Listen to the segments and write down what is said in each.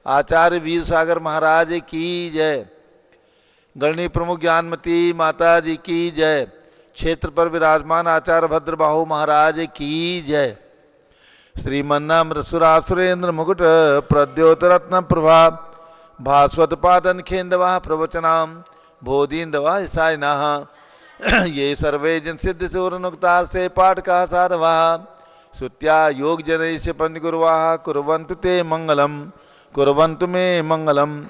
आचार्य वीर सागर महाराज की जय। गणनी प्रमुख ज्ञानमती माता जी की जय। क्षेत्र पर विराजमान आचार्य भद्रबाहु महाराज की जय। श्रीमन्नाम सुरासुरेंद्र मुकुट प्रद्योत रत्न प्रभा भास्वत पादन खेन्दवा प्रवचनाम बोधिन्दवा ईसाइनाः ये सर्वे जन सिद्ध सूरनुक्ता से पाठ का सारवा सुत्या योग जनैस्य पंचगुरुवाः कुर्वन्तु ते मंगलम कुर्वन्तु मे मंगलम।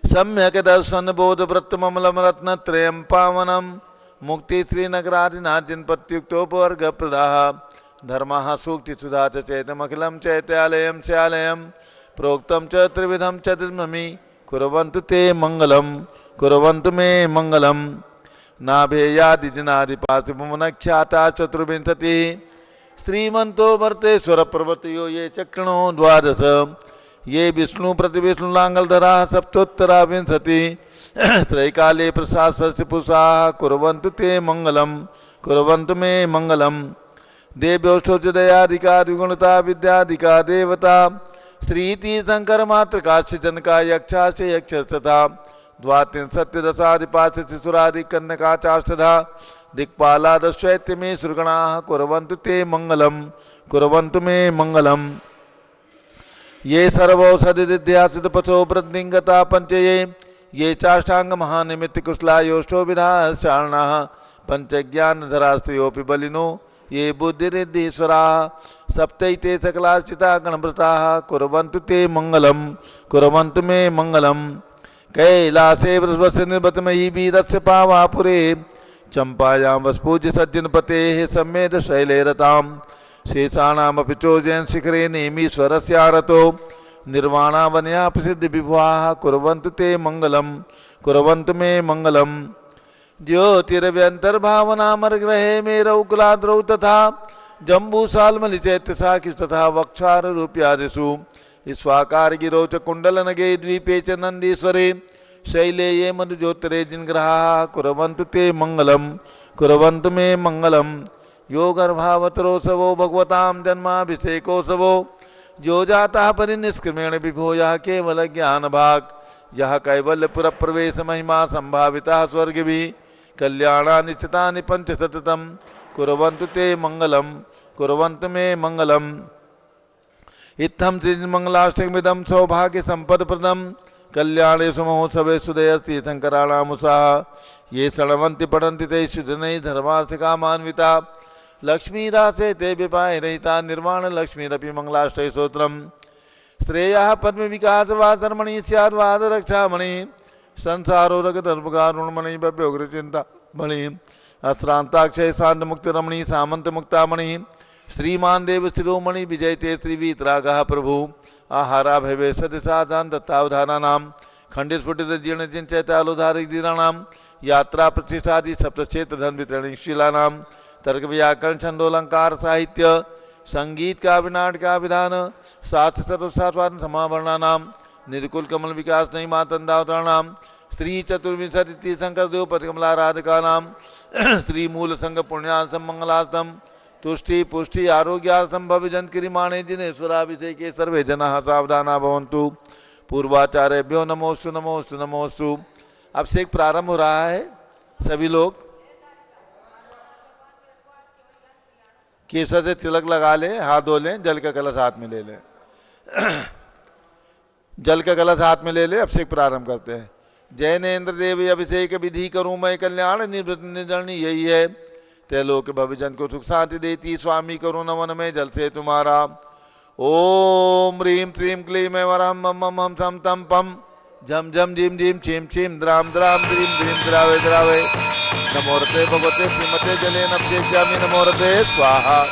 सम्यक दर्शन बोध व्रत ममलम रत्न त्रयम पावनम मुक्ति श्रीनगरादिनाथ जिनपत्युक्तोपवर्ग प्रदाः धर्मः सूक्ति सुधा चैतमखिलम चैत्यालयम स्यालयम प्रोक्तम च त्रिविधम च त्रिममि कुर्वन्तु ते मंगलम कुर्वन्तु मे मंगलम। नाभेयादि जिनादिपातिमुनख्याता चतुर्विंशति श्रीमंतो वर्ते स्वर पर्वतयो ये चक्रणो द्वादश ये विष्णु प्रतिविष्णु लांगलधरा सप्तोत्तरा विंशति त्रैकाले प्रसाद पुषा कुर्वन्तु ते मंगलम कुर्वन्तु मे मंगलम। देव्योष्टोदयादिकादिगुणता विद्यादिका देवता श्रीति शंकर मातृका जनका यक्षा से यक्ष तथा द्वातिन सत्यदशादिपाश सुरादि कन्नका चाष्टधा दिक्पालादश्चैत्य में सुरगणाः कुर्वन्तु ते मंगलम कुर्वन्तु मे मंगलम। ये सर्वौषधिदिध्यासित पशो वृद्धिंगता पंचये ये चाष्टांग महानिमित्त कुशला योष्टो विधाश्चारणाः पंचज्ञानधरा स्त्रियोऽपि बलिनो ये बुद्धिरिद्धीश्वरा सप्तैते सकलाश्चिता गणभृताः कुर्वन्तु ते मंगलम कुर्वन्तु मे मंगलम। कैलासे वृषभस्य निर्वतमयी वीरस्य पावापुरे चंपायां वसपूज्य सज्जनपतेः सम्मेद शैले रताम् शेषाणामपि चोजयन् शिखरे नेमीश्वरस्यारतो निर्वाणावन्या प्रसिद्ध विभुवाः कुर्वन्तु ते मंगलम कुर्वन्तु मे मंगलम। ज्योतिरव्यंतर्भावनामरग्रहे मेरौ कुलाद्रौ तथा जम्बूसाल्मलिचैत्य साखि तथा वक्षार रूप्यादिषु स्वाकार गिरौ च कुंडलनगे द्वीपे च नंदीश्वरे शैले ये मनुज्योतिरे जिनग्रहाः कुर्वन्तु ते मंगलम कुर्वन्तु मे मंगलम। योगर्भावतरोत्सवो भगवतां जन्माभिषेकोत्सवो जो जाता परिनिष्क्रमेण विभो यः केवल ज्ञान भाग यः कैवल्यपुर प्रवेश महिमा संभाविता स्वर्ग भी कल्याणा निश्चितानि पंचशततम कुर्वन्तु ते मंगलम कुर्वन्तु मे मंगलम। इत्थं श्रीमंगलाष्टकमिदं सौभाग्य संपदप्रदं कल्याणे महोत्सवे सुदयस्ति शंकराणामुषाः ये शृण्वन्ति पठन्ति ते शुद्धनै धर्मार्थकामान्विता लक्ष्मीदासे ते विपाय रहिता निर्वाण लक्ष्मीरपि मंगलाष्टक स्तोत्रम्। श्रेयः पद्म विकास वाधर्मणि स्याद्वाद रक्षामणि संसारो रगदर्पकारुणमणि भव्योग्र चिंतामणि अश्रांताक्षय शांत मुक्त रमणि सामंत मुक्तामणि श्रीमान देव शिरोमणि विजयते त्रिवीतरागः प्रभु आहारा भवे सदसाधान दत्तावधानानां खंडित स्फुटित जीर्ण चिंचैतालोधारिक दीनानां यात्रा प्रतिष्ठादि सप्तक्षेत्र धन वितरणी शीलानां तर्क व्याकरण छंदोलंकार साहित्य संगीत का विनाट का विधान शास्त्र सर्वशास्त्र समावरणानां निर्कुल कमल विकास नहीं मातंदावतरणां श्री चतुर्विंशति तीर्थंकर देव पतिकमला राधिकानां श्री मूल संघ पुण्यार्थम मंगलार्थम तुष्टि पुष्टि आरोग्यार्थम भविजन किरिमाणे जिनेश्वराभिषेके सर्वे जनाः सावधाना भवन्तु। पूर्वाचार्यभ्यो नमोस्तु नमोस्तु नमोस्तु। अभिषेक प्रारंभ हो रहा है। सभी लोग केसर से तिलक लगा लें, हाथ धो लें, जल का कलश हाथ में ले लें। जल का कलश हाथ में ले लें। अभिषेक प्रारंभ करते हैं। जैनेन्द्र देव अभिषेक विधि करूं मैं कल्याण निवृत्त निर्जरणी यही है त्रैलोक भविजन को सुख शांति देती स्वामी करो नमन में जल से तुम्हारा। ओम ह्रीं श्रीं क्लीं मैं वरम मम मम हम सम तम पम झम झम झिम झिम छिम छिम द्राम द्राम द्रीम द्रीम द्रावे द्रावे नमोरते भगवते श्रीमते जले नभ्येजामि नमोरते स्वाहा।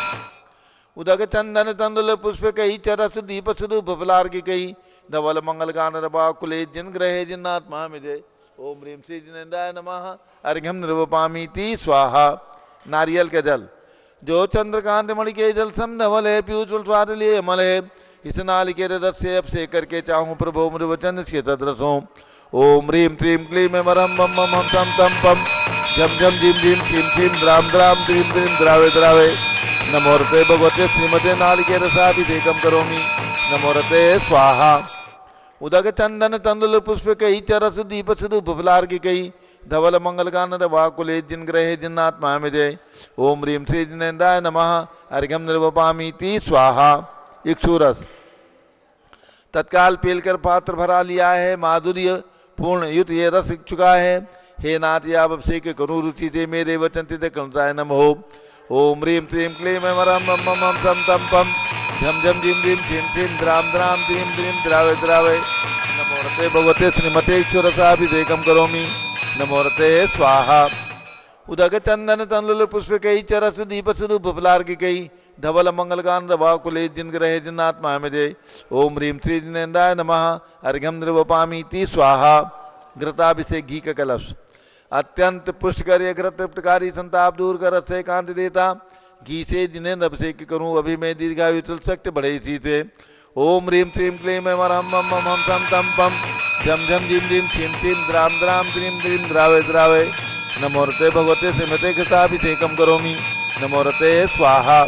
उदक चंदन तंदुल पुष्प कही चरस दीप स्वरूप फलार की कही धवल मंगल गान रबा कुले जिन ग्रहे जिन्नात्मा मिजे। ओम ह्रीं श्री जिनेन्द्राय नमः अर्घ्यम निर्वपामीति स्वाहा। नारियल के जल जो चंद्रकांत मणि के जल सम धवल है पीयूष स्वाद लिए अमल है इस नालिके रस से अब से करके चाहूं प्रभु मृवचन से तद्रसों। ओम ह्रीं श्रीं क्लीं मैं वरम मम मम हम तम तम पम झम झम झिम झिम छिम छिम द्राम द्राम द्रीम द्रीम द्रावे द्रावे नमोरते भगवते श्रीमते नालिके रसाभिषेकम करोमि नमोरते स्वाहा। उदक चंदन तंदुल पुष्प कई चरस दीप सुधूप फलार की कई धवल मंगल गान वाकुले जिन ग्रहे जिन्नात्मा में जय। ओम ह्रीम श्री जिनेन्द्राय नमः अर्घ्यम निर्वपामीति स्वाहा। इक्षुरस तत्काल पीलकर पात्र भरा लिया है, माधुर्य पूर्ण युत ये रस इच्छुका है। हे नाथ या अभिषेक करूँ रुचि से मेरे वचन तिथे कर्णसाय नमो। ओम ह्रीम श्रीम क्लीम मरम मम मम तम तम पम झम झम झिम झिम छिम छिम द्राम द्राम द्रीम द्रीम द्रावे द्रावे। नमोरते भगवते श्रीमते इक्षुरसाभिषेकम करोमि। नमोरते स्वाहा। उदक चंदन तंदुल पुष्प कई चरस दीप स्वरूप फलार की कई धवल मंगल गान रवाकुले जिन ग्रहे जिन्नात्मा में जय। ओम ह्रीम श्री जिनेन्द्राय नमः अर्घ्यम निर्वपामीति स्वाहा। घृताभिषेक घी का कलश अत्यंत पुष्टकर घृतकारी संताप दूर कर रस से कांत देता घी से जिन्हें अभिषेक करूं अभी मैं दीर्घायु तुल सकते बड़े इसी से। ओम ह्रीम श्रीम क्लीम मम मम मम तम तम पम झम झम झिम झिम छिम छिम द्राम द्राम द्रीम द्रीम द्रावे द्रावे। नमोरते भगवते श्रीमते घृताभिषेकम करोमि। नमोरते स्वाहा।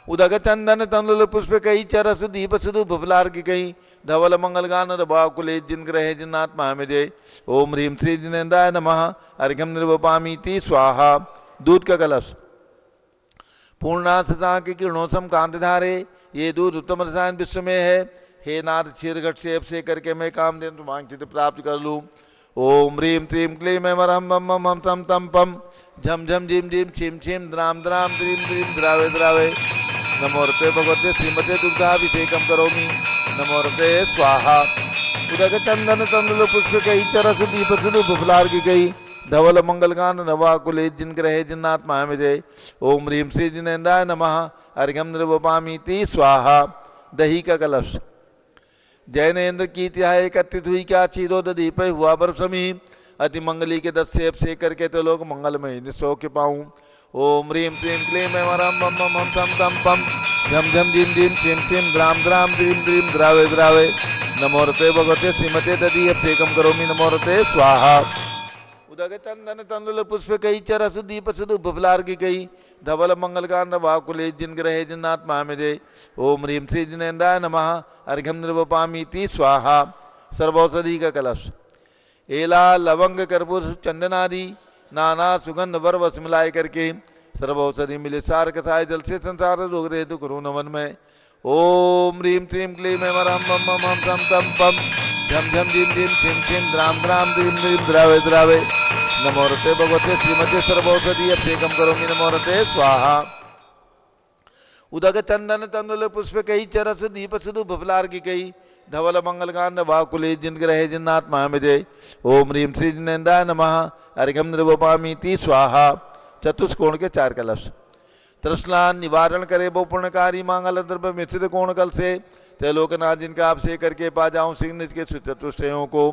उदक चंदन तंदुल पुष्प कई चरस दीप स्वरूप फलार की कई धवल मंगल गान रवाकुले जिन ग्रहे जिन्नात्मा में जय। ओम ह्रीम श्री जिनेन्द्राय नमः अर्घ्यम निर्वपामीति स्वाहा। दूध का कलश पूर्णाशा के किरणों सम कांत धारे ये दूध उत्तम रसायन विश्व में है। हे नाथ क्षीरघट से अभिषेक करके मैं काम दिन वांछित प्राप्त कर लूँ। ओम ह्रीम श्रीम क्लीम मरम मम मम तम तम पम झम झम झिम झिम छिम छिम द्राम द्राम द्रीम द्रीम द्रावे द्रावे। नमोरते भगवते श्रीमते दुग्धाभिषेकम करोमि। नमोरते स्वाहा। उदक चंदन तंदुल पुष्प कई चरस दीप स्वरूप फलार की गई धवल मंगल गान नवाकुले जिन ग्रहे जिन्नात्मा में जय। ओम ह्रीम श्री जिनेन्द्राय नमः अर्घ्यम निर्वपामीति स्वाहा। दही का कलश जैनेन्द्र की तिहाई एकत्रित हुई क्या क्षीरोद दीप हुआ बरसमी अति मंगली के 10 से अभिषेक करके तो लोग मंगलमय निसौख्य पाऊं। ओम ह्रीम श्रीम क्लीम मरम मम मम तम तम पम झम झम झिम झिम छिम छिम द्राम द्राम द्रीम द्रीम द्रावे द्रावे। नमोरते भगवते श्रीमते दधी अभिषेकम करोमि। नमोरते स्वाहा। उदक चंदन तंदुल पुष्प कई चरस दीप स्वरूप फलार की कई धवल मंगल गान वाकुले जिन ग्रहे जिन्नात्मा में जय। ओम ह्रीम श्री जिनेन्द्राय नमः अर्घ्यम निर्वपामीति स्वाहा। सर्वौषधि का कलश एला लवंग कर्पूर चंदनादि नाना सुगंध वर वस मिलाए करके सर्वौषधि मिले सार कसाय जल से संसार रोग रहे तो करो नमन में। ओम ह्रीम श्रीम क्लीम मरम मम मम तम तम पम झम झम झिम झिम छिम छिम द्राम द्राम द्रीम द्रीम द्रावे द्रावे। नमोरते भगवते श्रीमते सर्वौषधि अभिषेकम करोमि। नमोरते स्वाहा। उदक चंदन तंदुल पुष्प कई चरस दीप स्वरूप फलार की कई धवल मंगल गान वाकुले जिन ग्रहे जिन्नात्मा में जय। ओम ह्रीम श्री जिनेन्द्राय नमः अर्घ्यम निर्वपामीति स्वाहा। चतुष्कोण के 4 कलश तृष्णा निवारण करे वो पुण्यकारी मांगल द्रव्य मिश्रित कोण कल से त्रैलोकनाथ जिनका अभिषेक करके पा जाऊं सिंह निज के चतुष्टयों को।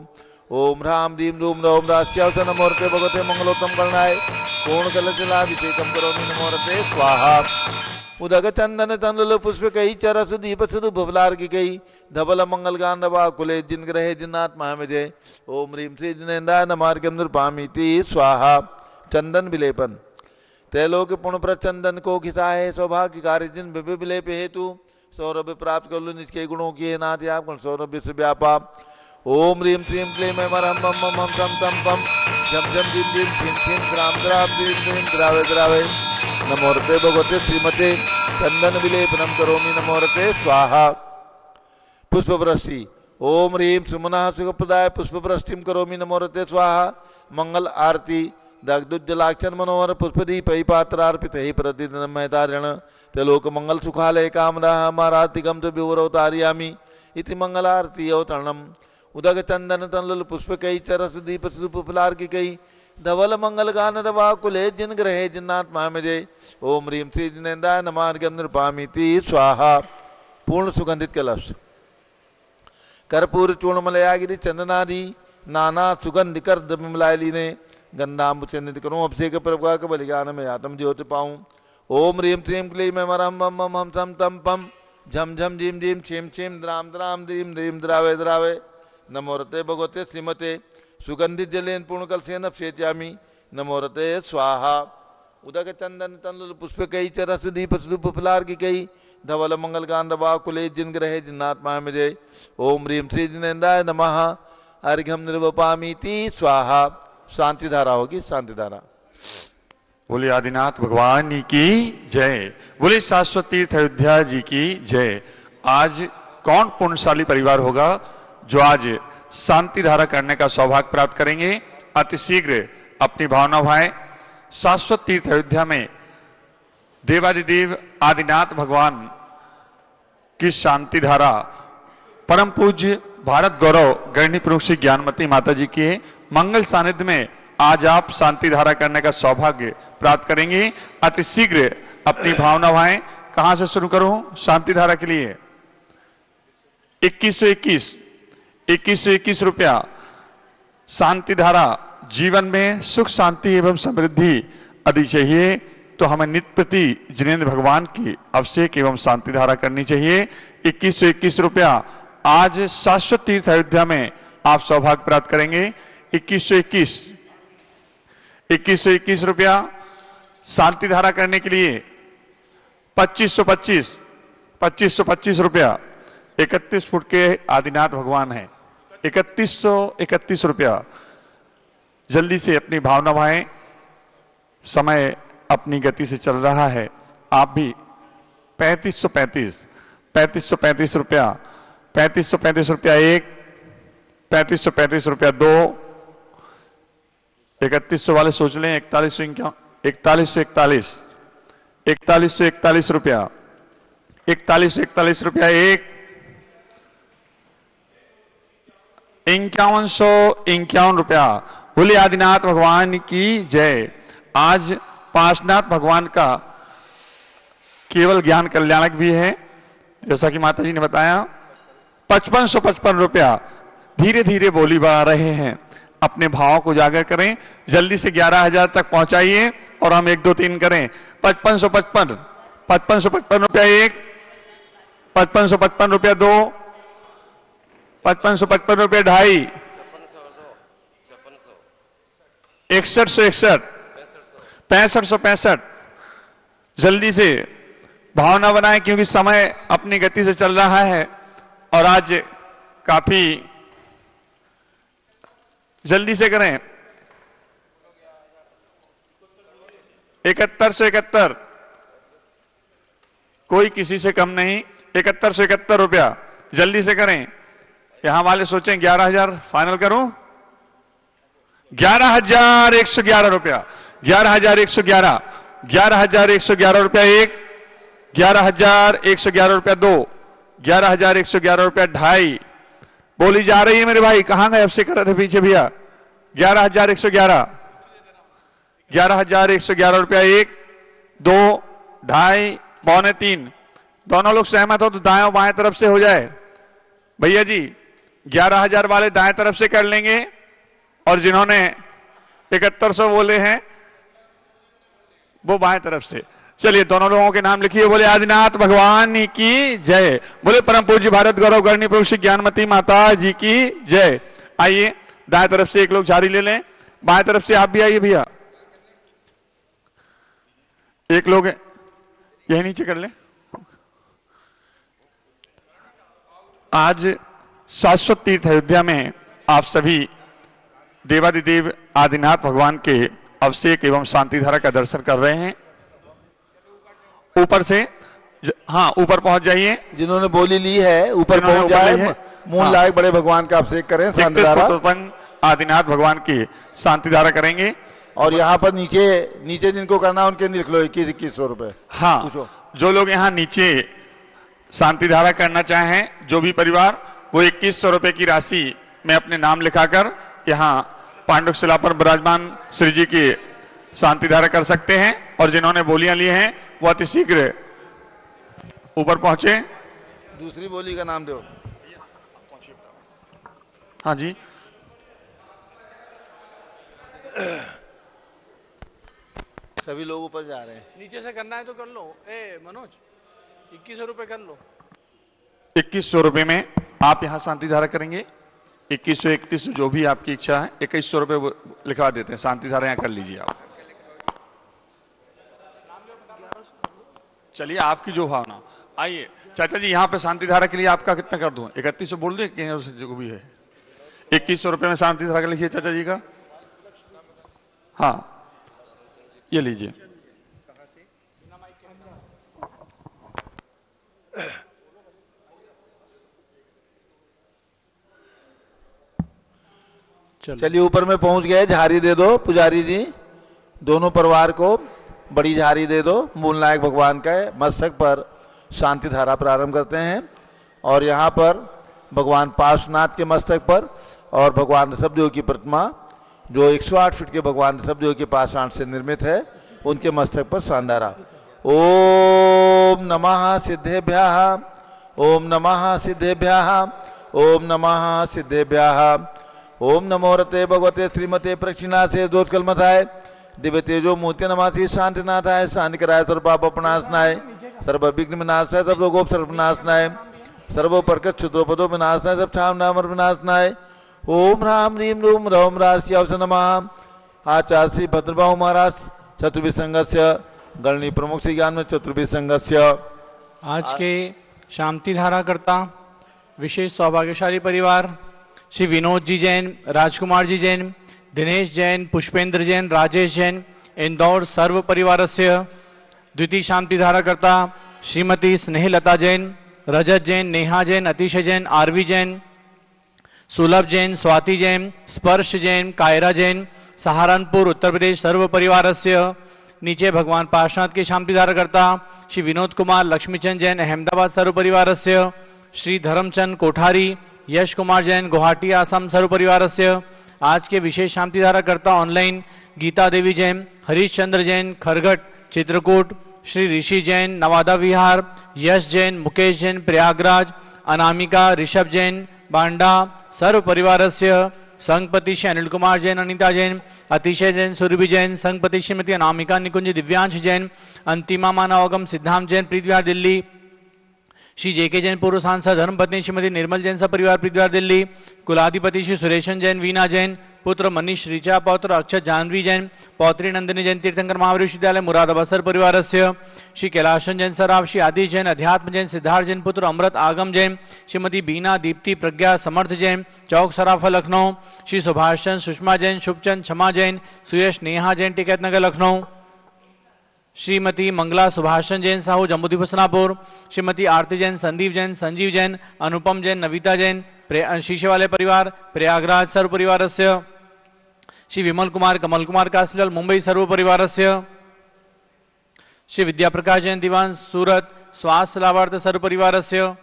ओम ह्राम रीम रूम रोम रास्यावसन नमोरते भगवते मंगलोत्तम गणनाय कोण कल जलाभिषेकम करोमि। नमोरते स्वाहा। उदक चंदन तंदुल पुष्प कई चरस दीप स्वरूप फलार की कई धवल मंगल गान वाकुले जिन ग्रहे जिन्नात्मा में जय। ओम ह्रीम श्री जिनेन्द्राय नमः अर्घ्यम निर्वपामीति स्वाहा। चंदन विलेपन त्रैलोक पुण्य पर चंदन को घिसा है सौभाग्य कार्य जिन विलेप हेतु सौरभ प्राप्त कर लो निष्के गुणों की है नाथ आप सौरभ विश्व व्यापा। ओम ह्रीम श्रीम क्लीम मरम मम मम तम तम पम झम झम झिम झिम छिम छिम द्राम द्राम द्रीम द्रीम द्रावे द्रावे। नमोरते भगवते श्रीमते चंदन विलेपनम करोमि। नमोरते स्वाहा। पुष्प वृष्टि ओम ह्रीम सुमनः सुखप्रदाय पुष्प वृष्टिम करोमि। नमोरते स्वाहा। मंगल आरती दग्धुज्जलाक्षण मनोहर पुष्पदीप पात्रार्पित ही प्रतिदिन महतारण त्रिलोक मंगल सुखालय कामना महारातिकम तो विवरोतारियामी इति मंगलारती अवतरणम। उदक चंदन तंदुल पुष्प कई चरस दीप स्वरूप फलार की कई धवल मंगल गान रवाकुले जिन ग्रहे जिन्नात्मा में जय। ओम ह्रीम श्री जिनेन्द्राय नमः अर्घ्यम निर्वपामीति स्वाहा। पूर्ण सुगंधित कलश कर्पूर चूर्ण मलयागिरी चंदनादि नाना सुगंध कर द्रव्य मिलाए लीने गंधाम्बु चंदित करूं अभिषेक प्रभुआ के बलिदान में आत्म ज्योति पाऊं। ओम ह्रीम श्रीम क्लीम मरम मम मम तम तम पम झम झम झिम झिम छिम छिम द्राम द्राम द्रीम द्रीम द्रावे द्रावे। नमोरते भगवते श्रीमते सुगंधित जलेन पूर्ण कलसेन अभिषेच्यामि। नमोरते स्वाहा। उदक चंदन तंदुल पुष्प कई चरस दीप स्वरूप फलार की कई धवल मंगल गांधवा कुले जिन ग्रहे जिन्नात्मा मिजय। ओम ह्रीम श्री जिनेन्द्राय नमः। अर्घ्यम निर्वपामीति स्वाहा। शांति धारा होगी, शांति धारा। बोले आदिनाथ भगवान की जय। बोले शाश्वत तीर्थ अयोध्या जी की जय। आज कौन पुण्यशाली परिवार होगा जो आज शांति धारा करने का सौभाग्य प्राप्त करेंगे? अतिशीघ्र अपनी भावना भाएं। शाश्वत तीर्थ अयोध्या में देवादिदेव आदिनाथ भगवान की शांति धारा परम पूज्य भारत गौरव गृहिणी प्रमुख श्री ज्ञानमती माता जी के मंगल सानिध्य में आज आप शांति धारा करने का सौभाग्य प्राप्त करेंगे। अतिशीघ्र अपनी भावना भाएं। कहां से शुरू करूं शांति धारा के लिए? 2121 रुपया शांति धारा। जीवन में सुख शांति एवं समृद्धि आदि चाहिए तो हमें नित्य प्रति जिनेंद्र भगवान की अभिषेक एवं शांति धारा करनी चाहिए। 2121 रुपया आज शाश्वत तीर्थ अयोध्या में आप सौभाग्य प्राप्त करेंगे। 2121 रुपया शांति धारा करने के लिए 2525 रुपया। 31 फुट के आदिनाथ भगवान है। 3131 रुपया। जल्दी से अपनी भावना भाएं। समय अपनी गति से चल रहा है। आप भी 3535 रुपया। 3535 रुपया एक, 3535 रुपया दो, 3100 वाले सोच लें। 4141 रुपया। 4141 रुपया एक, 5151 रुपया। बोले आदिनाथ भगवान की जय। आज पांचनाथ भगवान का केवल ज्ञान कल्याणक भी है, जैसा कि माता जी ने बताया। 5555 रुपया। धीरे धीरे बोली बढ़ा रहे हैं। अपने भावों को जागर करें। जल्दी से 11,000 तक पहुंचाइए और हम 1 2 3 करें। 5555 रुपया एक, 5555 रुपया दो, 5555 रुपया ढाई, 6161, 6565। जल्दी से भावना बनाएं क्योंकि समय अपनी गति से चल रहा है और आज काफी जल्दी से करें। 7171, कोई किसी से कम नहीं। 7171 रुपया जल्दी से करें। यहां वाले सोचें 11,000 फाइनल करूं। 11,111 रुपया। 11,111, 11,111 रुपया एक, 11,111 रुपया दो, 11,111 रुपया ढाई। बोली जा रही है मेरे भाई। कहां गए? अब से कर रहे थे पीछे भैया। 11,111, 11,111 रुपया एक, दो, ढाई, पौने तीन। दोनों लोग सहमत हो तो दाएं बाएं तरफ से हो जाए भैया जी। 11,000 वाले दाएं तरफ से कर लेंगे और जिन्होंने 7100 बोले हैं वो बाएं तरफ से। चलिए दोनों लोगों के नाम लिखिए। बोले आदिनाथ भगवान की जय। बोले परम पूज्य भारत गौरव गृहिणी प्रमुख श्री ज्ञानमती माता जी की जय। आइए दाएं तरफ से एक लोग झाड़ी ले लें। बाएं तरफ से आप भी आइए भैया। एक लोग यही नीचे कर लें। आज शाश्वत तीर्थ अयोध्या में आप सभी देवादिदेव आदिनाथ भगवान के अभिषेक एवं शांति धारा का दर्शन कर रहे हैं। ऊपर से हाँ ऊपर पहुंच जाइए। जिन्होंने बोली ली है ऊपर पहुंच जाए। मूल लायक बड़े भगवान का अभिषेक करें, शांति धारा आदिनाथ भगवान की शांति धारा करेंगे। और यहाँ पर नीचे जिनको करना उनके लिख लो 2100 रुपए। हाँ, जो लोग यहाँ नीचे शांति धारा करना चाहें, जो भी परिवार, वो 2100 रुपए की राशि में अपने नाम लिखाकर यहाँ पांडुक शिला पर विराजमान श्री जी की शांति धारा कर सकते हैं। और जिन्होंने बोलियां ली हैं वो अतिशीघ्र ऊपर पहुंचे। दूसरी बोली का नाम दो। हाँ जी। सभी लोग ऊपर जा रहे हैं। नीचे से करना है तो कर लो। मनोज 2100 रुपए कर लो। 2100 रुपए में आप यहाँ शांति धारा करेंगे। 2100 3100 जो भी आपकी इच्छा है। 2100 रुपए लिखवा देते हैं। शांति धारा यहाँ कर लीजिए आप। चलिए आपकी जो भावना। आइए चाचा जी, यहाँ पे शांति धारा के लिए आपका कितना कर दूं? 3100 बोल दे, जो भी है 2100 रुपये में शांति धारा का लिखिए चाचा जी का। हाँ ये लीजिए। चलिए ऊपर में पहुंच गए, झारी दे दो पुजारी जी, दोनों परिवार को बड़ी झारी दे दो। मूल नायक भगवान का मस्तक पर शांति धारा प्रारंभ करते हैं और यहाँ पर भगवान पार्श्वनाथ के मस्तक पर और भगवान ऋषभदेव की प्रतिमा जो 108 फीट के भगवान ऋषभदेव के पाषाण से निर्मित है, उनके मस्तक पर शानदारा। ओम नमः सिद्धेभ्यः, ओम नमः सिद्धेभ्यः, ओम नमः सिद्धेभ्यः, ओम नमो रते भगवते श्रीमते प्रक्षिणासे दोषकलमथाय दिव्य तेजो मूर्ति नमासी शांतिनाथाय शांति कराय सर्व पाप अपनाशनाय सर्व विघ्न विनाशाय सर्व लोगोप सर्व विनाशनाय सर्व परकट क्षुद्रोपदो विनाशनाय सब ठाम नामर विनाशनाय। ओम राम रीम रूम रवम राष्ट्रीय नमः। आचार्य श्री भद्रबाहु महाराज चतुर्भि संघस्य गणनी प्रमुख श्री ज्ञान में चतुर्भि संघस्य आज के शांति धारा करता विशेष सौभाग्यशाली परिवार श्री विनोद जी जैन, राजकुमार जी जैन, दिनेश जैन, पुष्पेंद्र जैन, राजेश जैन, इंदौर सर्व परिवारस्य। द्वितीय शांति धारा करता श्रीमती स्नेहलता जैन, रजत जैन, नेहा जैन, अतिशय जैन, आरवी जैन, सुलभ जैन, स्वाति जैन, स्पर्श जैन, कायरा जैन, सहारनपुर उत्तर प्रदेश सर्व परिवारस्य। नीचे भगवान पार्श्वनाथ के शांति धारा करता श्री विनोद कुमार, लक्ष्मीचंद जैन, अहमदाबाद सर्व परिवारस्य। श्री धर्मचंद कोठारी, यश कुमार जैन, गुवाहाटी आसाम सर्व परिवारस्य। आज के विशेष शांति धारा करता ऑनलाइन गीता देवी जैन, हरीश चंद्र जैन, खरगट चित्रकूट, श्री ऋषि जैन, नवादा विहार, यश जैन, मुकेश जैन, प्रयागराज, अनामिका, ऋषभ जैन, बांडा सर्व परिवारस्य। संघपति श्री अनिल कुमार जैन, अनिता जैन, अतिशय जैन, सुरभि जैन, संघपति श्रीमती अनामिका निकुंज, दिव्यांश जैन, अंतिमा मानवगम, सिद्धांत जैन, प्रीतिविहार दिल्ली। श्री जेके जैन पूर्व सांसद, धर्मपत्नी श्रीमती निर्मल जैन सपरिवार प्रीतिविहार दिल्ली। कुलाधिपति श्री सुरेशन जैन, वीना जैन, पुत्र मनीष ऋचा, पौत्र अक्षत जानवी जैन, पौत्री नंदिनी जैन, तीर्थंकर महावीर विश्वविद्यालय मुरादाबाद सर्व परिवारस्य। श्री कैलाशन जैन सराफ, श्री आदिश जैन, अध्यात्म जैन, सिद्धार्थ जैन, पुत्र अमृत आगम जैन, श्रीमती बीना, दीप्ति, प्रज्ञा, समर्थ जैन, चौक सराफा लखनऊ। श्री सुभाष चंद, सुषमा जैन, शुभचंद, क्षमा जैन, सुयश, नेहा जैन, टिकैत नगर लखनऊ। श्रीमती मंगला सुभाषचंद जैन साहू, जम्मूदीप हसनापुर। श्रीमती आरती जैन, संदीप जैन, संजीव जैन, अनुपम जैन, नविता जैन, शीशे वाले परिवार प्रयागराज सर्व परिवारस्य। श्री विमल कुमार, कमल कुमार कासलाल, मुंबई सर्व परिवारस्य। श्री विद्या प्रकाश जैन, दीवान सूरत, स्वास्थ्य लाभार्थ सर्व परिवारस्य।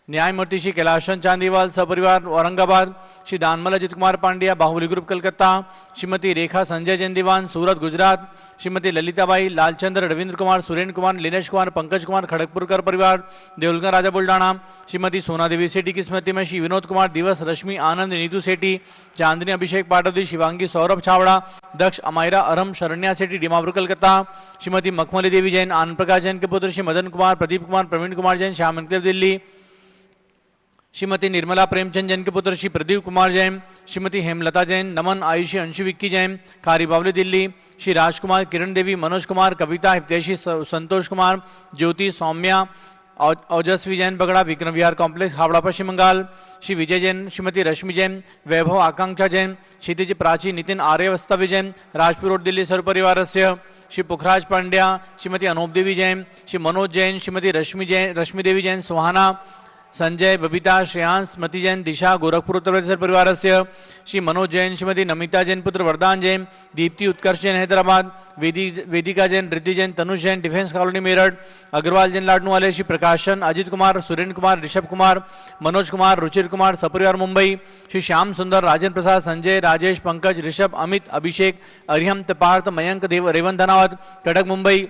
न्यायमूर्ति श्री कैलाशन चांदीवाल सपरिवार औरंगाबाद। श्री दानमल अजित कुमार पांड्या, बाहुबली ग्रुप कलकत्ता। श्रीमती रेखा संजय जैन, दीवान सूरत गुजरात। श्रीमती ललिताबाई, लालचंद्र, रविंद्र कुमार, सुरेंद्र कुमार, लिनेश कुमार, पंकज कुमार, खड़गपुरकर परिवार, देवलकर राजा बुल्डाना। श्रीमती सोना देवी सेठी की स्मृति में श्री विनोद कुमार, दिवस, रश्मि, आनंद, नीतू सेठी, चांदनी, अभिषेक पाटोदी, शिवांगी, सौरभ छावड़ा, दक्ष, अमायरा, अरम, शरण्या सेठी, डिमापुर कलकत्ता। श्रीमती मखमली देवी जैन, आनंद प्रकाश जैन के पुत्र श्री मदन कुमार, प्रदीप कुमार, प्रवीण कुमार जैन, श्याम एनक्लेव दिल्ली। श्रीमती निर्मला प्रेमचंद जैन के पुत्र श्री प्रदीप कुमार जैन। श्रीमती हेमलता जैन, नमन, आयुषी, अंशु विक्की जैन, खारी बावली दिल्ली। श्री राजकुमार, किरण देवी, मनोज कुमार, कविता, हितेशी, संतोष कुमार, ज्योति, सौम्या, ओजस्वी जैन, बगड़ा, विक्रम विहार कॉम्प्लेक्स, हावड़ा पश्चिम बंगाल। श्री विजय जैन, श्रीमती रश्मि जैन, वैभव, आकांक्षा जैन, क्षितिज, प्राची, नितिन, आर्य, वस्तव्य जैन, राजपुर रोड दिल्ली सर्व परिवारस्य। श्री पुखराज पांड्या, श्रीमती अनूप देवी जैन, श्री मनोज जैन, श्रीमती रश्मि देवी जैन, सुहाना, संजय, बबीता, श्रेयांश, स्मृति जैन, दिशा, गोरखपुर उत्तर प्रदेश परिवारस्य। श्री मनोज जैन, श्रीमती नमिता जैन, पुत्र वरदान जैन, दीप्ति, उत्कर्ष जैन, हैदराबाद। वेदिका जैन, रिद्धि जैन, तनुष जैन, डिफेंस कॉलोनी मेरठ। अग्रवाल जैन, लाडनू वाले। श्री प्रकाशन, अजित कुमार, सुरेंद्र कुमार, ऋषभ कुमार, मनोज कुमार, रुचिर कुमार, सपरिवार मुंबई। श्री श्याम सुंदर, राजेंद्र प्रसाद, संजय, राजेश, पंकज, ऋषभ, अमित, अभिषेक, अरिहंत, पार्थ, मयंक, रेवंत धनावत, कटक मुंबई।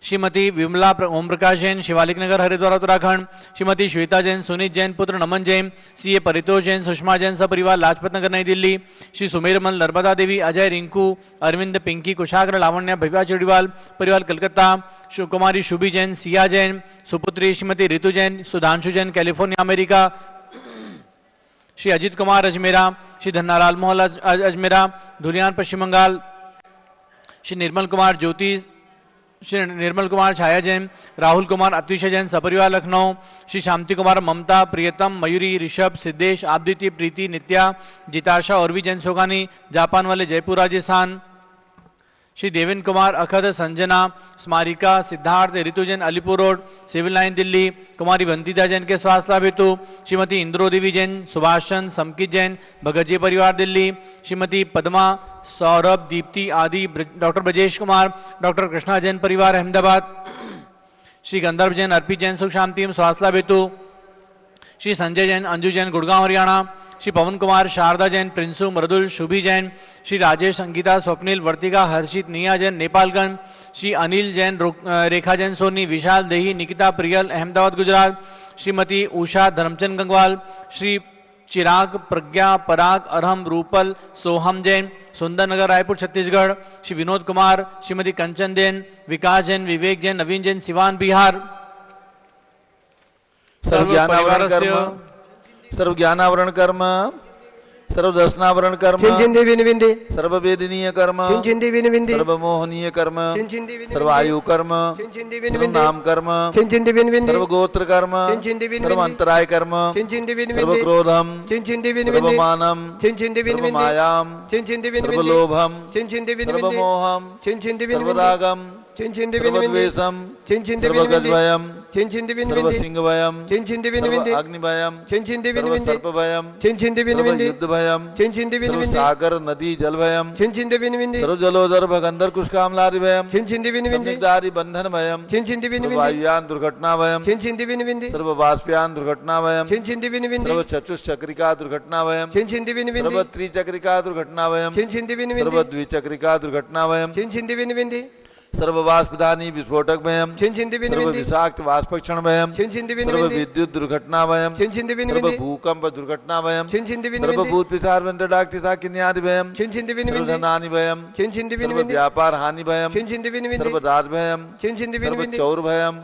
श्रीमती विमला ओम प्रकाश जैन, शिवालिक नगर हरिद्वार उत्तराखंड। श्रीमती श्वेता जैन, सुनीत जैन, पुत्र नमन जैन, सीए परितोष जैन, सुषमा जैन सपरिवार, लाजपत नगर नई दिल्ली। श्री सुमेरमल, नर्मदा देवी, अजय, रिंकू, अरविंद, पिंकी, कुशाग्र, लावण्या, भव्या चिड़ीवाल परिवार कलकत्ता। कुमारी शुभी जैन, सिया जैन, सुपुत्री श्रीमती ऋतु जैन, सुधांशु जैन, कैलिफोर्निया अमेरिका। श्री अजित कुमार अजमेरा, श्री धन्नालाल मोहल्ला अजमेरा, धुलियान पश्चिम बंगाल। श्री निर्मल कुमार, ज्योति श्री निर्मल कुमार छाया जैन, राहुल कुमार अतिशय जैन सपरिवार लखनऊ, श्री शांति कुमार ममता प्रियतम मयूरी ऋषभ सिद्धेश आदित्य प्रीति नित्या जिताशा और भी जैन सोगानी जापान वाले Jaipur Rajasthan, Shri Devendra Kumar Akhad Sanjana Smarika Siddharth Ritu Jain Alipur road civil line Delhi, Kumari Vantita Jain के स्वास्थ्य लाभ हेतु, श्रीमती इंद्रो देवी जैन सुभाष चंद समकित जैन भगत जी परिवार दिल्ली, श्रीमती पद्मा सौरभ दीप्ति आदि डॉक्टर ब्रजेश कुमार डॉक्टर कृष्णा जैन परिवार अहमदाबाद, श्री गंधर्व जैन अर्पित जैन सुख शांति एवं स्वास्थ्य लाभ हेतु, श्री संजय जैन अंजू जैन गुड़गांव हरियाणा, श्री पवन कुमार शारदा जैन प्रिंसू मृदुल शुभी जैन, श्री राजेश संगीता स्वप्निल वर्तिका हर्षित निया जैन नेपालगंज, श्री अनिल जैन रेखा जैन सोनी विशाल देही निकिता प्रियल अहमदाबाद गुजरात, श्रीमती उषा धर्मचंद गंगवाल, श्री चिराग प्रज्ञा पराग अरहम रूपल सोहम जैन सुंदरनगर रायपुर छत्तीसगढ़, श्री विनोद कुमार श्रीमती कंचन जैन विकास जैन विवेक जैन नवीन जैन सिवान बिहार। सर्व ज्ञानावरण कर्म सर्व ज्ञानावरण कर्म सर्व दर्शनावरण कर्म सर्व वेदनीय कर्म सर्व मोहनीय कर्म सर्व आयु कर्म सर्व नाम कर्म सर्व गोत्र कर्म सर्व अंतराय कर्म सर्व क्रोधम सर्व मानम सर्व मायाम सर्व लोभम सर्व मोहम सर्व रागम सर्व द्वेषम सर्व गजभयम सर्व सिंहभयम सर्व अग्निभयम सर्व सर्पभयम सर्व युद्धभयम सर्व सागर नदी जलभयम सर्व जलोदर भगंधर कुष्कामलादि भयम संदिग्धादि बंधन भयम सर्व वायुयान दुर्घटना भयम सर्व वाष्पयान दुर्घटना भयम सर्व चतुष्चक्रिका दुर्घटना भयम सर्व त्रिचक्रिका दुर्घटना भयम सर्व द्विचक्रिका दुर्घटना भयम सर्व वाष्पदानी विस्फोटक भयम सर्व विषाक्त वाष्पक्षण भयम सर्व विद्युत दुर्घटना भयम सर्व भूकंप दुर्घटना भयम सर्व भूत पिशाच डाक्टिसा किन्यादि भयम सर्व धनानि भयम सर्व व्यापार हानि भयम सर्व राज भयम सर्व चौर भयम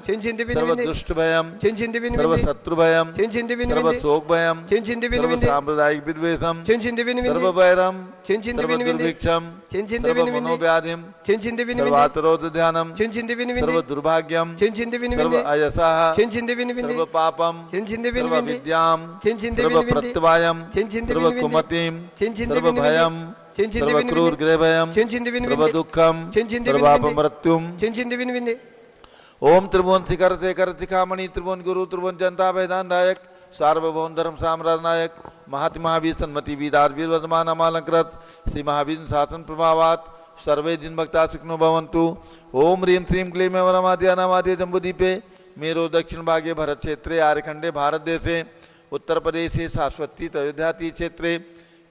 सर्व दुष्ट भयम सर्व शत्रु भयम सर्व शोक भयम सर्व सांप्रदायिक विद्वेषम सर्व वैरम सर्व दुर्भिक्षम सर्व मनोव्याधिम सर्वातरोध ध्यानम सर्व दुर्भाग्यम सर्व अयसः सर्व पापम सर्व विद्याम सर्व प्रत्यवायम सर्व कुमतिम सर्व भयम सर्व क्रूर गृह भयम सर्व दुःखम सर्व अपमृत्युम ओम त्रिभुवन शिखर शेखर शिखामणि त्रिभुवन गुरु त्रिभुवन जनता वेदांत दायक सार्वभौम धर्म साम्राज्य नायक महति महावीर सन्मति वीराज वीर वर्धमान अमालंकृत श्री महावीर शासन प्रभावात सर्वे जिन भक्ता सुखिनो भवन्तु। ओम ह्रीं श्रीं क्लीं वरमाद्या नामाद्य जम्बूदीपे मेरो दक्षिण भागे भरत क्षेत्रे आर्यखंडे भारत देशे उत्तर प्रदेशे शाश्वती अयोध्याति क्षेत्रे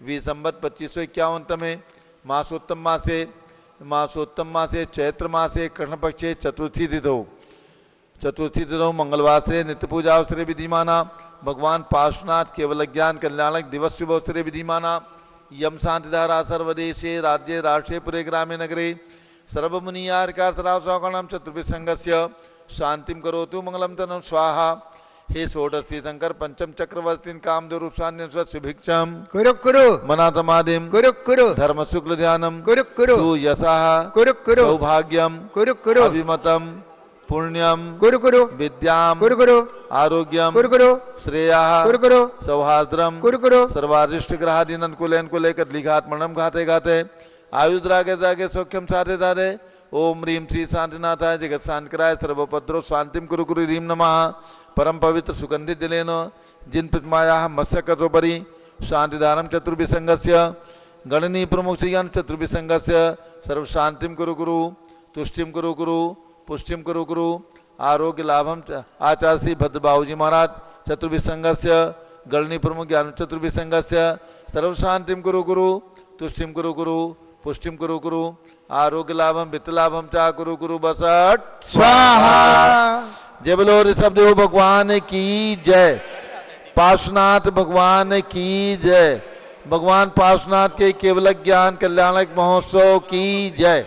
विसंवत 2551 मासोत्तम मासे चैत्र मासे कृष्ण पक्षे चतुर्थी तिथौ मंगलवासरे नित्य पूजा अवसरे विधिमाना भगवान पार्श्वनाथ केवल ज्ञान कल्याणक दिवस शुभ अवसरे विधिमाना यम शांतिधारा सर्वदेशे राज्ये राष्ट्रे पुरे ग्रामे नगरे सर्वमुनियारिका सरावसागणम चतुर्भिसंगस्य शांतिम करोतु मंगलम तनु स्वाहा। हे षोडशी शंकर पंचम चक्रवर्तीन कामदेव रूपसान्यं स्वभिक्षम कुरु मना समाधिम कुरु धर्म शुक्ल ध्यानम कुरु यशः कुरु सौभाग्यम कुरु अभिमतम पुण्यम कुरु विद्याम कुरु आरोग्यम कुरु श्रेयः कुरु सौहार्द्रम कुरु सर्वारिष्ट ग्रहादीन अनुकूलन को लेकर लिघात मरणम घाते घाते आयुद्रागे जागे सौख्यम साधे दादे। ओम ह्रीं श्री शांतिनाथाय जगत शांतिकराय सर्वपद्रो शांतिम कुरु कुरु ह्रीं नमः। परम पवित्र सुगंधित जलेन जिन प्रतिमाया मत्स्य कथोपरि शांतिधारम चतुर्भिसंगस्य गणनीय प्रमुख श्रीयान चतुर्भिसंगस्य सर्व शांतिम कुरु कुरु तुष्टिम कुरु कुरु पुष्टिम कुरु कुरु आरोग्य लाभम आचार्य श्री भद्रबाहूजी महाराज चतुर्भिसंगस्य गणनीय प्रमुख ज्ञान चतुर्भिसंगस्य सर्व शांतिम कुरु कुरु तुष्टिम कुरु कुरु पुष्टिम कुरु कुरु आरोग्य लाभम वित्त लाभम चा कुरु कुरु बसट स्वाहा। जय बोलो ऋषभदेव भगवान की जय, पार्श्वनाथ भगवान की जय, भगवान पार्श्वनाथ के केवल ज्ञान कल्याणक महोत्सव की जय।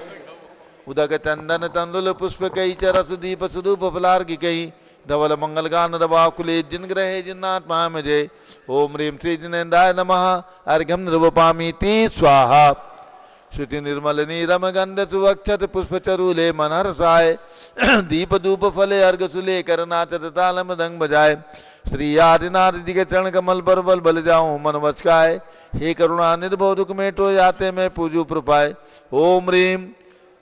उदक चंदन तंदुल पुष्प कई चरस दीप सुदूप फलार्घ कई धवल मंगल गान रवाकुले जिन ग्रहे जिन्नात्मा में जय। ओम ह्रीं श्री जिनेन्द्राय नमः अर्घ्यम निर्वपामीति स्वाहा। श्रुति निर्मल नीरम गंध सुवक्षत पुष्प चरूले मनहर्षाय दीप धूप फले अर्घ सुले कर नाचत ताल मृदंग बजाए श्री आदिनाथ जी के चरण कमल पर बल बल जाऊं मन वचकाए हे करुणा निर्भव दुख मेटो जाते मैं पूजू प्रपाए ओम रीम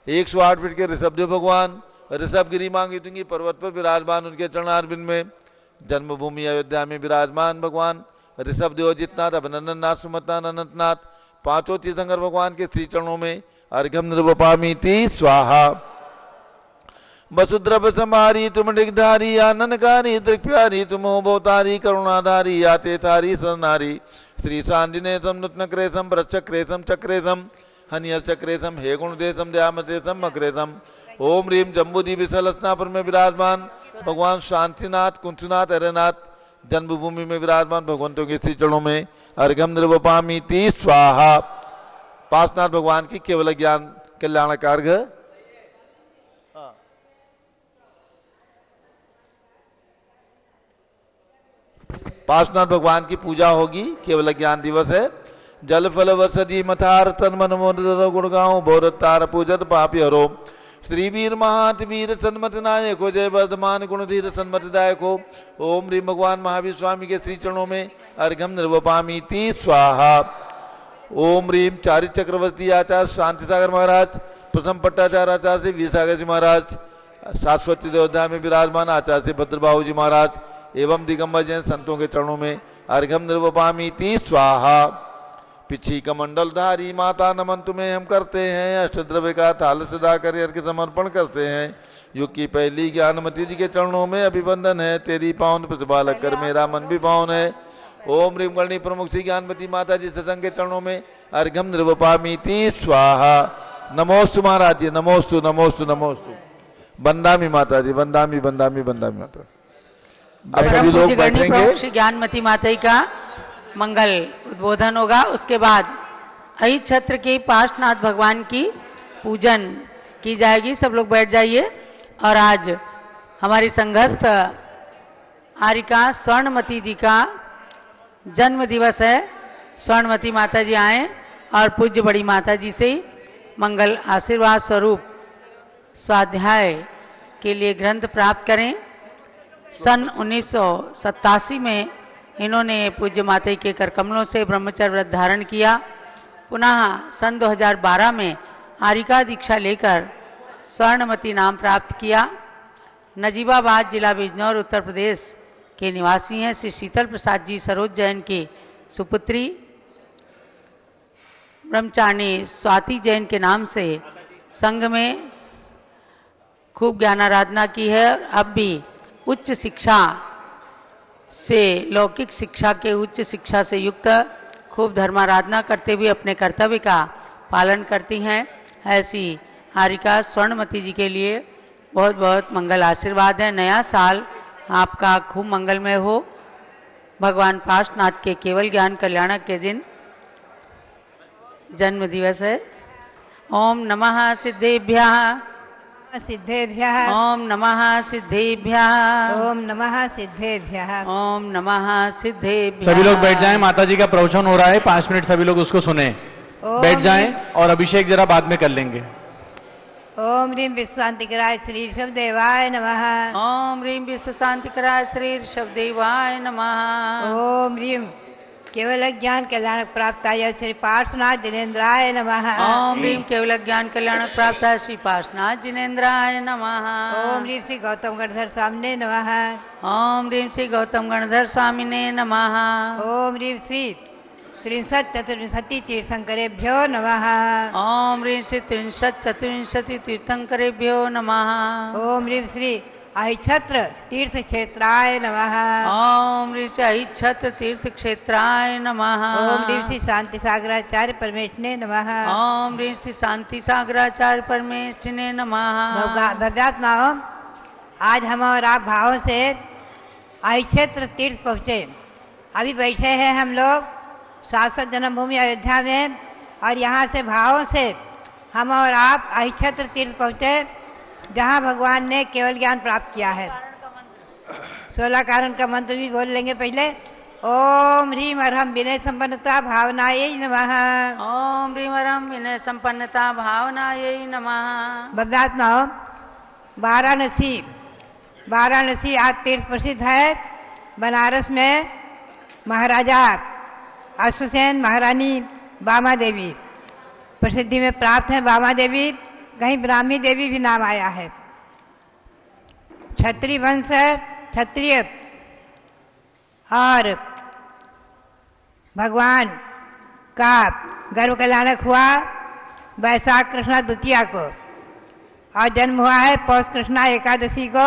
108 फीट के ऋषभदेव भगवान ऋषभ गिरी मांगी तुंगी पर्वत पर विराजमान उनके चरणारविंद में जन्मभूमि अयोध्या में विराजमान भगवान ऋषभ देवजितनाथ अभिनंदन नाथ सुमतनाथ अनंतनाथ पांचों तीर्थंकर भगवान के श्री चरणों में अर्घ्यम निर्वपामीति स्वाहा वसुद्रभ समारी तुम डिगधारी आनंदकारी दृक्प्यारी तुम भवतारी करुणाधारी आते थारी सरनारी श्री सांजिनेशम नूतनक्रेशम प्रचक्रेशम चक्रेशम हनिय चक्रेशम हे गुणदेशम दयामतेशम मक्रेशम ओम रीम जम्बूदीप विशलस्नापुर में विराजमान भगवान शांतिनाथ कुंचनाथ हरनाथ जन्मभूमि में विराजमान भगवंतों के श्री चरणों में अर्घ्यम निर्वपामीति स्वाहा पार्श्वनाथ भगवान की केवल ज्ञान कल्याणक अर्घ्य पार्श्वनाथ भगवान की पूजा होगी केवल ज्ञान दिवस है जल फल वसदी मथार तन मन गुणगांव भोरतार पूजत पापी हरो श्री वीर महात वीर सन्मत नायक हो जय वर्धमान गुणधीर सन्मत दायक हो ओम रीम भगवान महावीर स्वामी के श्री चरणों में अर्घ्यम निर्वपामीति स्वाहा ओम रीम चारित चक्रवर्ती आचार्य शांति सागर महाराज प्रथम पट्टाचार्य आचार्य से वीर सागर जी महाराज शाश्वती देवोध्या में विराजमान आचार्य से भद्रबाहु जी महाराज एवं दिगंबर जैन संतों के चरणों में अर्घ्यम निर्वपामीति स्वाहा पिछी कमंडलधारी माता नमन तुम्हें हम करते हैं अष्टद्रव्य का थाल सदा कर अर्घ्य समर्पण करते हैं युग की पहली ज्ञानमती जी के चरणों में अभिवंदन है तेरी पावन प्रतिपालक कर मेरा मन भी पावन है ओम रीम गणी प्रमुख श्री ज्ञानमती माता जी सत्संग के चरणों में अर्घ्यम निर्वपामीति स्वाहा नमोस्तु महाराज जी नमोस्तु नमोस्तु नमोस्तु बंदामी माता जी बंदामी बंदामी बंदामी माता अब सभी लोग बैठेंगे श्री ज्ञानमती माता जी का मंगल उद्बोधन होगा उसके बाद अहि छत्र के पार्श्वनाथ भगवान की पूजन की जाएगी सब लोग बैठ जाइए और आज हमारी संघस्थ आरिका स्वर्णमती जी का जन्म दिवस है स्वर्णमती माता जी आए और पूज्य बड़ी माता जी से मंगल आशीर्वाद स्वरूप स्वाध्याय के लिए ग्रंथ प्राप्त करें सन 1987 में इन्होंने पूज्य माता के कर कमलों से ब्रह्मचर्य व्रत धारण किया पुनः सन 2012 में आरिका दीक्षा लेकर स्वर्णमती नाम प्राप्त किया नजीबाबाद जिला बिजनौर उत्तर प्रदेश के निवासी हैं श्री शीतल प्रसाद जी सरोज जैन की सुपुत्री ब्रह्मचारिणी स्वाति जैन के नाम से संघ में खूब ज्ञानाराधना की है अब भी उच्च शिक्षा से लौकिक शिक्षा के उच्च शिक्षा से युक्त खूब धर्माराधना करते हुए अपने कर्तव्य का पालन करती हैं ऐसी हारिका स्वर्णमती जी के लिए बहुत बहुत मंगल आशीर्वाद है नया साल आपका खूब मंगलमय हो भगवान पार्श्वनाथ के केवल ज्ञान कल्याणक के दिन जन्म दिवस है ओम नमः सिद्धेभ्यः सिद्धेभ्यः ओम नमः सिद्धेभ्यः ओम नमः सिद्धेभ्यः ओम नमः सिद्धेभ्यः सभी लोग बैठ जाएं माता जी का प्रवचन हो रहा है 5 मिनट सभी लोग उसको सुने बैठ जाएं और अभिषेक जरा बाद में कर लेंगे ओम ह्रीं विश्वशांतिकराय श्री ऋषभदेवाय नमः ओम ह्रीं विश्व शांतिकराय श्री ऋषभदेवाय नमः ओम ह्रीं केवल ज्ञान कल्याणक प्राप्ताय श्री पार्श्वनाथ जिनेन्द्राय नमः ओम ह्रीं केवल ज्ञान कल्याणक प्राप्त श्री पार्श्वनाथ जिनेन्द्राय नमः ओम ह्रीं श्री गौतम गणधर स्वामिने नमः ओम ह्रीं श्री गौतम गणधर स्वामिने नमः ओम ह्रीं श्री 63 तीर्थंकरेभ्यो नमः ओम ह्रीं श्री 63 तीर्थंकरेभ्यो नमः ओम ह्रीं श्री अहिछत्र तीर्थ क्षेत्राय नमः ओम ह्रीं श्री अहिछत्र तीर्थ क्षेत्राय नमः ओम ह्रीं श्री शांति सागराचार्य परमेष्ठिने नमः ओम ह्रीं श्री शांति सागराचार्य परमेष्ठिने नमः भव्यात्माओं आज हम और आप भावों से अहिक्षेत्र तीर्थ पहुँचे अभी बैठे हैं हम लोग शाश्वत जन्मभूमि अयोध्या में और यहाँ से भावों से हम और आप अहिक्षेत्र तीर्थ पहुँचे जहाँ भगवान ने केवल ज्ञान प्राप्त किया है 16 कारण का मंत्र भी बोल लेंगे पहले ओम ह्रीम अरहम विनय संपन्नता भावनायै नमः। ओम ह्रीमरम विनय संपन्नता भावनायै नमः। भव्यात्माओं, वाराणसी आज तीर्थ प्रसिद्ध है। बनारस में महाराजा अश्वसेन महारानी बामा देवी प्रसिद्धि में प्राप्त है। बामा देवी, कहीं ब्राह्मी देवी भी नाम आया है। क्षत्रिय वंश, क्षत्रिय, और भगवान का गर्भ कल्याणक हुआ वैशाख कृष्णा द्वितीया को, और जन्म हुआ है पौष कृष्णा एकादशी को,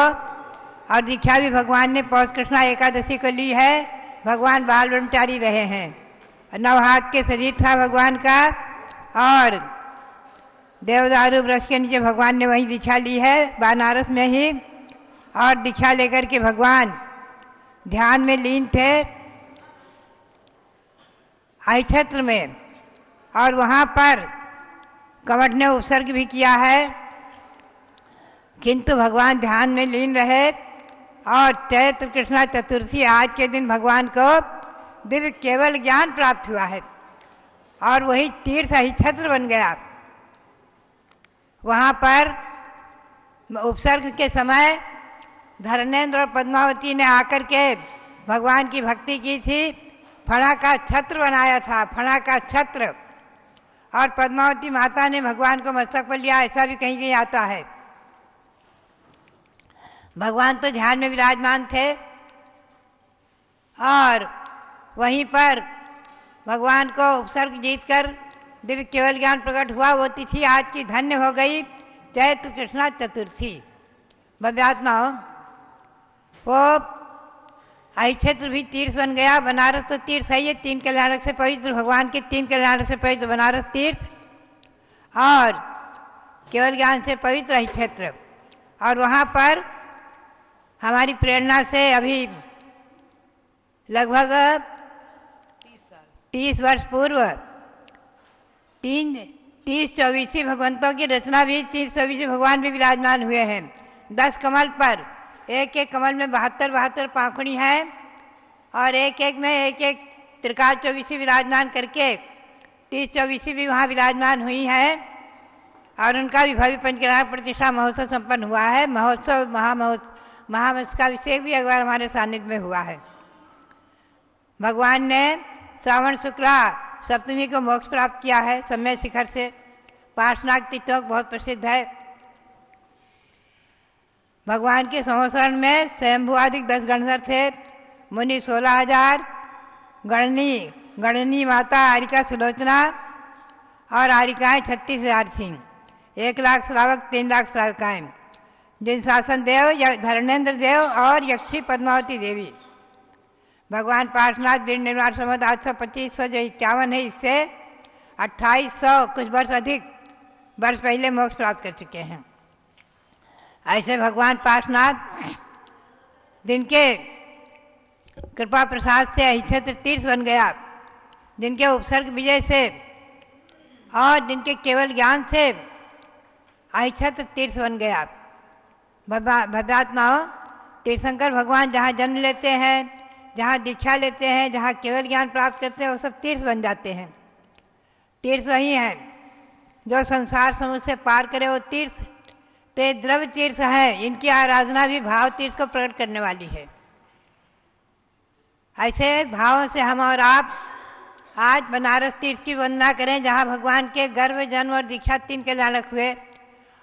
और दीक्षा भी भगवान ने पौष कृष्णा एकादशी को ली है। भगवान बाल ब्रह्मचारी रहे हैं। 9 हाथ के शरीर था भगवान का, और देवदारू वृक्ष के नीचे भगवान ने वही दीक्षा ली है, बनारस में ही। और दीक्षा लेकर के भगवान ध्यान में लीन थे आई क्षेत्र में, और वहाँ पर कमठ ने उपसर्ग भी किया है। किंतु भगवान ध्यान में लीन रहे, और चैत्र कृष्णा चतुर्थी आज के दिन भगवान को दिव्य केवल ज्ञान प्राप्त हुआ है, और वही तीर्थ ही क्षेत्र बन गया। वहाँ पर उपसर्ग के समय धर्मेंद्र और पद्मावती ने आकर के भगवान की भक्ति की थी। फणा का छत्र बनाया था, फणा का छत्र, और पद्मावती माता ने भगवान को मस्तक पर लिया, ऐसा भी कहीं कहीं आता है। भगवान तो ध्यान में विराजमान थे, और वहीं पर भगवान को उपसर्ग जीतकर दिव्य केवल ज्ञान प्रकट हुआ। वो तिथि आज की धन्य हो गई, चैत्र कृष्णा चतुर्थी। भव्यात्माओं, वो आई क्षेत्र भी तीर्थ बन गया। बनारस तो तीर्थ है, ये 3 कल्याणक से पवित्र, भगवान के 3 कल्याणक से पवित्र बनारस तीर्थ, और केवल ज्ञान से पवित्र आई क्षेत्र। और वहाँ पर हमारी प्रेरणा से अभी लगभग 30 वर्ष पूर्व 30-24 भगवंतों की रचना भी, 30-24 भगवान भी विराजमान हुए हैं। 10 कमल पर, एक एक कमल में 72 पाखुड़ी हैं, और एक एक में एक एक त्रिकाल 24 विराजमान करके 30-24 भी वहाँ विराजमान हुई हैं, और उनका भी भव्य पंचकल्याण प्रतिष्ठा महोत्सव संपन्न हुआ है। महोत्सव महामस का अभिषेक भी एक बार हमारे सानिध्य में हुआ है। भगवान ने श्रावण शुक्ला सप्तमी को मोक्ष प्राप्त किया है समय शिखर से। पार्श्वनाथ तीर्थों बहुत प्रसिद्ध है। भगवान के संवत्सरण में स्वयंभुआदिक 10 गणधर थे, मुनि 16,000, गणनी माता आरिका सुलोचना, और आरिकाएँ 36,000 थीं। 1 लाख श्रावक, 3 लाख श्राविकाएँ, जिन शासन देव धर्मेंद्र देव और यक्षी पद्मावती देवी। भगवान पार्श्वनाथ दिन निर्माण संवत 825 जो 51 है, इससे 2800 कुछ वर्ष अधिक वर्ष पहले मोक्ष प्राप्त कर चुके हैं। ऐसे भगवान पार्श्वनाथ जिनके कृपा प्रसाद से यह क्षेत्र तीर्थ बन गया, जिनके उपसर्ग विजय से और जिनके केवल ज्ञान से यह क्षेत्र तीर्थ बन गया। भव्यात्माओं, तीर्थंकर भगवान जहाँ जन्म लेते हैं, जहाँ दीक्षा लेते हैं, जहाँ केवल ज्ञान प्राप्त करते हैं, वो सब तीर्थ बन जाते हैं। तीर्थ वही हैं जो संसार समुद्र से पार करे, वो तीर्थ ते द्रव्य तीर्थ है। इनकी आराधना भी भाव तीर्थ को प्रकट करने वाली है। ऐसे भावों से हम और आप आज बनारस तीर्थ की वंदना करें, जहाँ भगवान के गर्भ, जन्म और दीक्षा 3 कल्याणक हुए,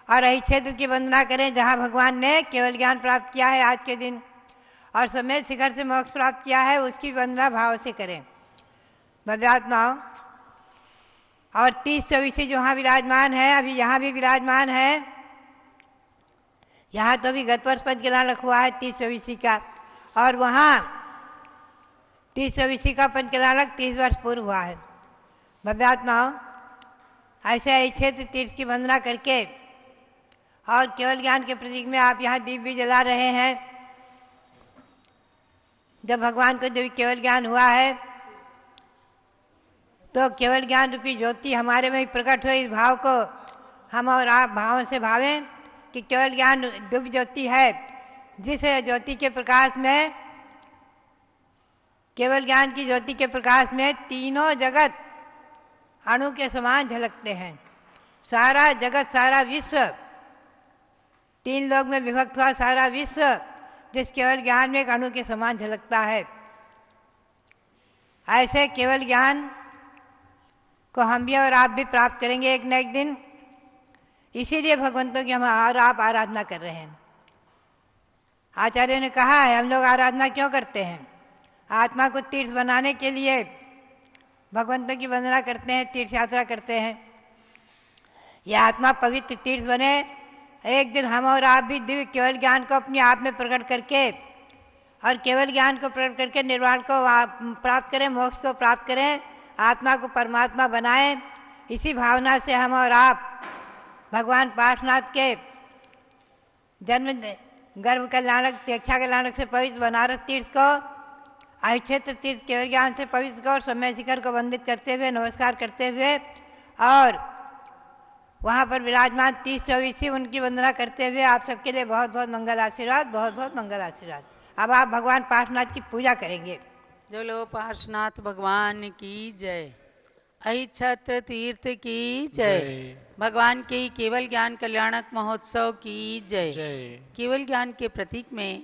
और यही क्षेत्र की वंदना करें जहाँ भगवान ने केवल ज्ञान प्राप्त किया है आज के दिन, और समय शिखर से मोक्ष प्राप्त किया है, उसकी वंदना भाव से करें। भव्यात्माओं, और 30-24 जो वहाँ विराजमान है, अभी यहाँ भी विराजमान है। यहाँ तो भी गत वर्ष पंचकल्याणक हुआ है 30-24 का, और वहाँ 30-24 का पंचकल्याणक 30 वर्ष पूर्व हुआ है। भव्यात्माओं, ऐसे ही क्षेत्र तीर्थ की वंदना करके और केवल ज्ञान के प्रतीक में आप यहाँ दीप भी जला रहे हैं। जब भगवान को जब केवल ज्ञान हुआ है, तो केवल ज्ञान रूपी ज्योति हमारे में प्रकट हुई। इस भाव को हम और आप भावों से भावें कि केवल ज्ञान दिव्य ज्योति है, जिस ज्योति के प्रकाश में केवल ज्ञान की ज्योति के प्रकाश में तीनों जगत अणु के समान झलकते हैं। सारा जगत, सारा विश्व, 3 लोक में विभक्त हुआ सारा विश्व जिस केवल ज्ञान में एक अणु के समान झलकता है। ऐसे केवल ज्ञान को हम भी और आप भी प्राप्त करेंगे एक न एक दिन। इसीलिए भगवंतों की हम और आप आराधना कर रहे हैं। आचार्य ने कहा है हम लोग आराधना क्यों करते हैं? आत्मा को तीर्थ बनाने के लिए भगवंतों की वंदना करते हैं, तीर्थ यात्रा करते हैं। यह आत्मा पवित्र तीर्थ बने। एक दिन हम और आप भी दिव्य केवल ज्ञान को अपने आप में प्रकट करके और केवल ज्ञान को प्रकट करके निर्वाण को प्राप्त करें, मोक्ष को प्राप्त करें, आत्मा को परमात्मा बनाएं। इसी भावना से हम और आप भगवान पार्श्वनाथ के जन्म गर्भ कल्याणक, तीक्षा कल्याणक से पवित्र बनारस तीर्थ को, क्षेत्र तीर्थ केवल ज्ञान से पवित्र को और समय शिखर को वंदित करते हुए, नमस्कार करते हुए और वहाँ पर विराजमान 30-24 उनकी वंदना करते हुए आप सबके लिए बहुत बहुत मंगल आशीर्वाद, बहुत बहुत मंगल आशीर्वाद। अब आप भगवान पार्श्वनाथ की पूजा करेंगे। जो लो पार्श्वनाथ भगवान की जय। अहिच्छत्र तीर्थ की जय। भगवान के केवल ज्ञान कल्याणक महोत्सव की जय। केवल ज्ञान के प्रतीक में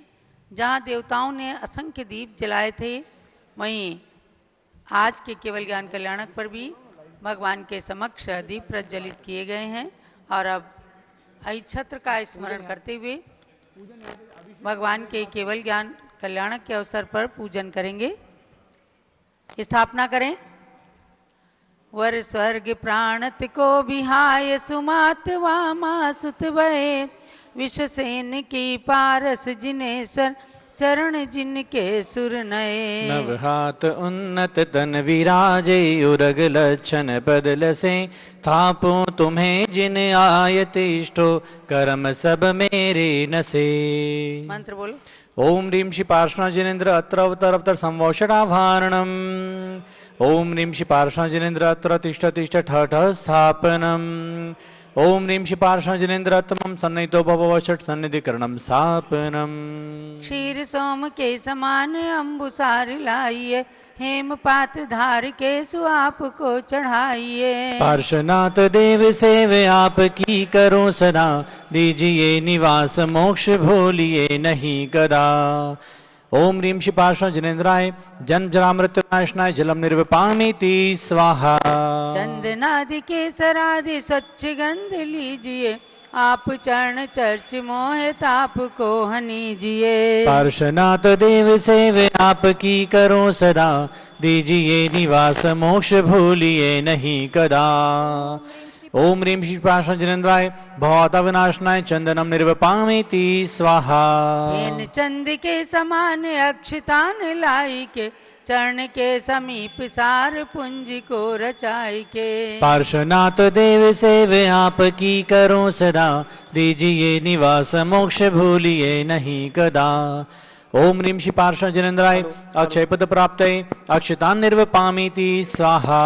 जहाँ देवताओं ने असंख्य दीप जलाए थे, वहीं आज के केवल ज्ञान कल्याणक पर भी भगवान के समक्ष दीप प्रज्वलित किए गए हैं। और अब अहिच्छत्र का स्मरण करते हुए भगवान के केवल ज्ञान कल्याणक के अवसर पर पूजन करेंगे। स्थापना करें। वर स्वर्ग प्राणत को बिहाय सुमात वामा सुत भये, विषसेन की पारस जिनेश्वर चरण जिनके सुर नये। नव हाथ उन्नत तन विराजे, उरग लक्षण बदल से थापो तुम्हें जिन आयत इष्टो, कर्म सब मेरे नसे। मंत्र बोलो। ओम ह्रीं श्री पार्श्वनाथ जिनेन्द्र अत्र अवतर अवतर संवोषणाभारणम। ओम ह्रीं श्री पार्श्वनाथ जिनेन्द्र अत्र तिष्ठ तिष्ठ ठठ स्थापनम। ओम ह्रीं श्री पार्श्वनाथ जिनेन्द्र अत्तमं सन्निहितो भव षट् सन्निधिकरणम स्थापनम। क्षीर सोम के समान अम्बुसार लाइए, हेम पात्र धार के सु आपको चढ़ाइए। पार्श्वनाथ देव सेवे आपकी करो सदा, दीजिए निवास मोक्ष भूलिए नहीं कदा। ओम ह्रीं श्री पार्श्वनाथ जिनेन्द्राय जन्म जरा मृत्यु नाशनाय जलम निर्विपामीति स्वाहा। चंदनादि के सराधि स्वच्छ गंध लीजिए, आप चरण चर्च मोह ताप को हनीजिए। पार्श्वनाथ देव सेवे आपकी करो सदा, दीजिए निवास मोक्ष भूलिए नहीं कदा। ओम ह्रीं श्री पार्श्वनाथ जिनेन्द्राय भवता विनाशनाय चंदनम निर्वपामीति स्वाहा। हेन चंद के समान अक्षतान लाई के, चरण के समीप सार पुंज को रचाई के। पार्श्वनाथ देव सेवे आपकी करो सदा, दीजिए निवास मोक्ष भूलिए नहीं कदा। ओम ह्रीं श्री पार्श्वनाथ जिनेन्द्राय अक्षय पद प्राप्त अक्षतान निर्वपामीति स्वाहा।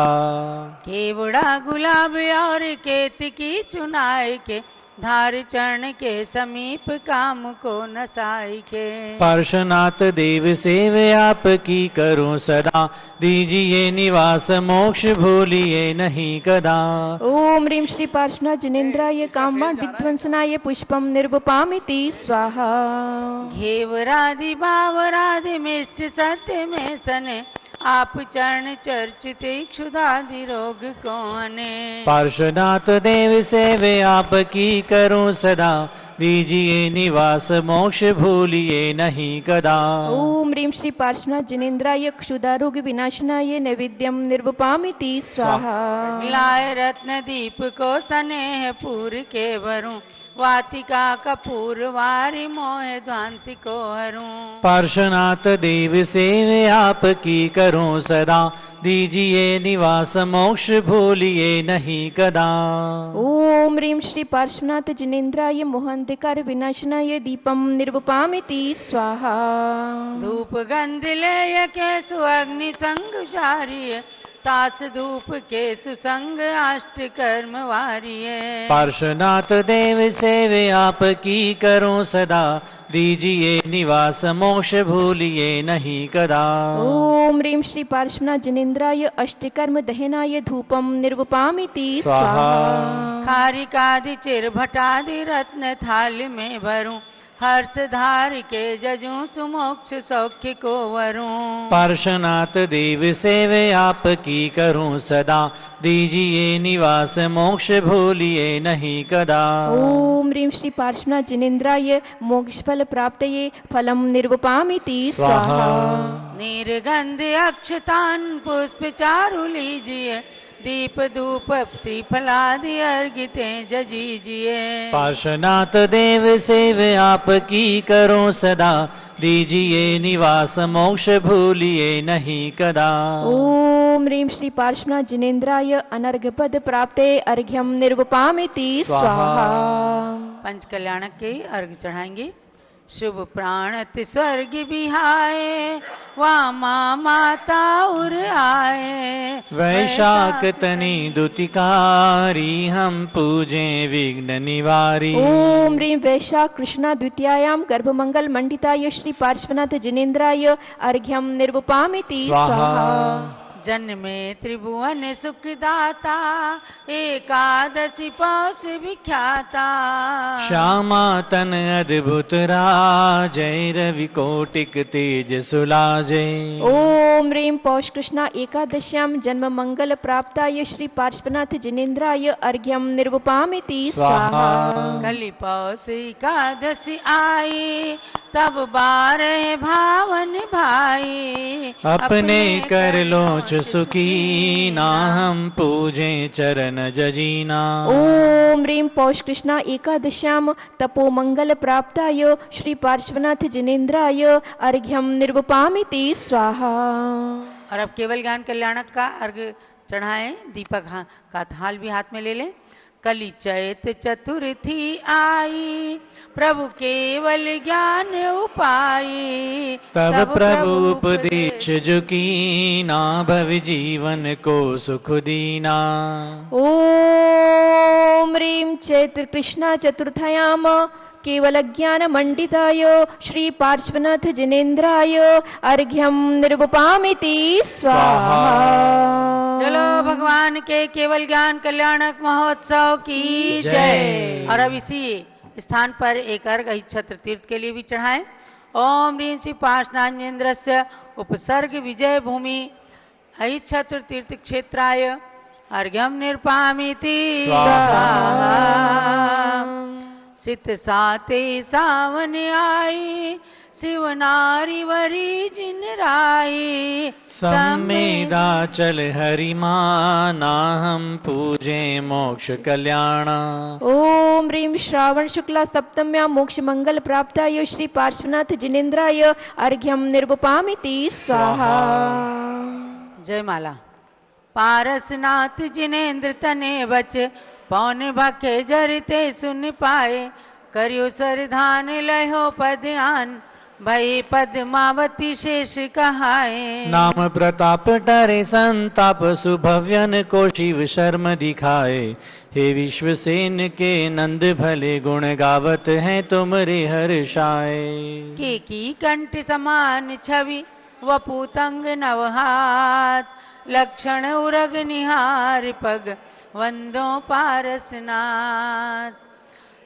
केवड़ा गुलाब और केतकी चुनाई के, धार चरण के समीप काम को नसाई के। पार्श्वनाथ देव सेवे आपकी करो सदा, दीजिए निवास मोक्ष भूलिए नहीं कदा। ओम ह्रीं श्री पार्श्वनाथ जिनेन्द्राय कामबाण विध्वंसनाय पुष्पम निर्वपामीति स्वाहा। घेवरादि भावराधि मिष्ट सत्य में सने, आप चरण चर्चिते क्षुधादि रोग को अने। पार्श्वनाथ देव सेवे आपकी करो सदा, दीजिए निवास मोक्ष भूलिए नहीं कदा। ओम ह्रीं श्री पार्श्वनाथ जिनेन्द्राय क्षुधारोग विनाशनाय नैवेद्यम निर्वपामीति स्वाहा। लाए रत्न दीप को स्नेह पूर के भरूं, वाटिका कपूर वारी मोह ध्वांति को हरूं। पार्श्वनाथ देव सेवे आपकी करो सदा, दीजिए निवास मोक्ष भूलिए नहीं कदा। ओम ह्रीं श्री पार्श्वनाथ जिनेन्द्राय मोहांधकार विनाशनाय दीपम निर्वपामीति स्वाहा। धूप गंध लेय के सुअग्नि संग जारिये, तास धूप के सुसंग अष्ट कर्म वारिये। पार्श्वनाथ देव सेवे आपकी करो सदा, दीजिए निवास मोक्ष भूलिए नहीं कदा। ओम ह्रीं श्री पार्श्वनाथ जिनेन्द्राय अष्टकर्म दहनाय धूपम निर्वपामिति स्वाहा। खारिकादि चिर भटादि रत्न थाल में भरूं, हर्ष धार के जजूं सुमोक्ष सौख्य को वरूं। पार्श्वनाथ देव सेवे आपकी करूं सदा, दीजिए निवास मोक्ष भूलिए नहीं कदा। ओम ह्रीं श्री पार्श्वनाथ जिनेन्द्राय मोक्ष फल प्राप्तये फलम निर्वपामिति स्वाहा। निर्गंध अक्षतान पुष्प चारु लीजिए, दीप धूप श्रीफलादि अर्घिते जजीजिए। पार्श्वनाथ देव सेवे आपकी करो सदा, दीजिए निवास मोक्ष भूलिए नहीं कदा। ओम ह्रीं श्री पार्श्वनाथ जिनेन्द्राय अनर्घ पद प्राप्ते अर्घ्यम निर्वपामिति स्वाहा। पंच कल्याणक के अर्घ चढ़ाएंगे। शुभ प्राणत स्वर्ग बिहाए, वामा माता उर आए। वैशाख तनि दुतिकारी, हम पूजे विघ्न निवारी। ओम ह्रीं वैशाख कृष्णा द्वितीयायां गर्भमंगल मंडिताय श्री पार्श्वनाथ जिनेन्द्राय अर्घ्यम निर्वपामिति स्वाहा। जन्मे त्रिभुवन सुखदाता, एकादशी पौष विख्याता। श्यामा तन अद्भुत राजय, रवि कोटिक तेज सुलाजय। ओम ह्रीं पौष कृष्णा एकादश्यां जन्म मंगल प्राप्ताय श्री पार्श्वनाथ जिनेन्द्राय अर्घ्यम निर्वपामिति स्वाहा। कलि पौष एकादशी आई, तब 12 भावन भाई। अपने कर लोच सुखी, ना हम पूजे चरण जजीना। ओम ह्रीं पौष कृष्णा एकादश्याम तपो मंगल प्राप्ताय श्री पार्श्वनाथ जिनेन्द्राय अर्घ्यम निर्वपामिति स्वाहा। और अब केवल ज्ञान कल्याणक का अर्घ चढ़ाएं। दीपक का थाल भी हाथ में ले लें। कली चैत चतुर्थी आई, प्रभु केवल ज्ञान उपाई। तब प्रभु उपदेश जो कीना, भव जीवन को सुख दीना। ओम ह्रीं चैत्र कृष्णा चतुर्थयाम केवल ज्ञान मंडिताय श्री पार्श्वनाथ जिनेन्द्राय अर्घ्यम निर्वपामिति स्वाहा। चलो भगवान के केवल ज्ञान कल्याणक महोत्सव की जय। और अब इसी स्थान पर एक अर्घ छत्र तीर्थ के लिए भी चढ़ाएं। ओम ह्रीं श्री पार्श्वनाथ जिनेन्द्रस्य उपसर्ग विजय भूमि छत्र तीर्थ क्षेत्राय अर्घ्यम निर्वपामिति स्वाहा। सित साते सावन आई, शिव नारी वरी जिन राई। सम्मेदा चल हरि माना, हम पूजे मोक्ष कल्याण। ओम ह्रीं श्रावण शुक्ला सप्तम्यां मोक्ष मंगल प्राप्ताय श्री पार्श्वनाथ जिनेन्द्राय अर्घ्यम निर्वपामिति स्वाहा। जय माला। पारसनाथ जिनेन्द्र तने बच, पौन भखे जरते सुन पाए। करियो सरधान लहो पदयान, भई पद्मावती शेष कहाए। नाम प्रताप टरे संताप, सुभव्यन को शिव शर्म दिखाए। हे विश्वसेन के नंद भले, गुण गावत हैं तुमरे हर्षाए। की कंठ समान छवि, वपुतंग नवहात। लक्षण उरग निहार पग, वंदो पारसनाथ।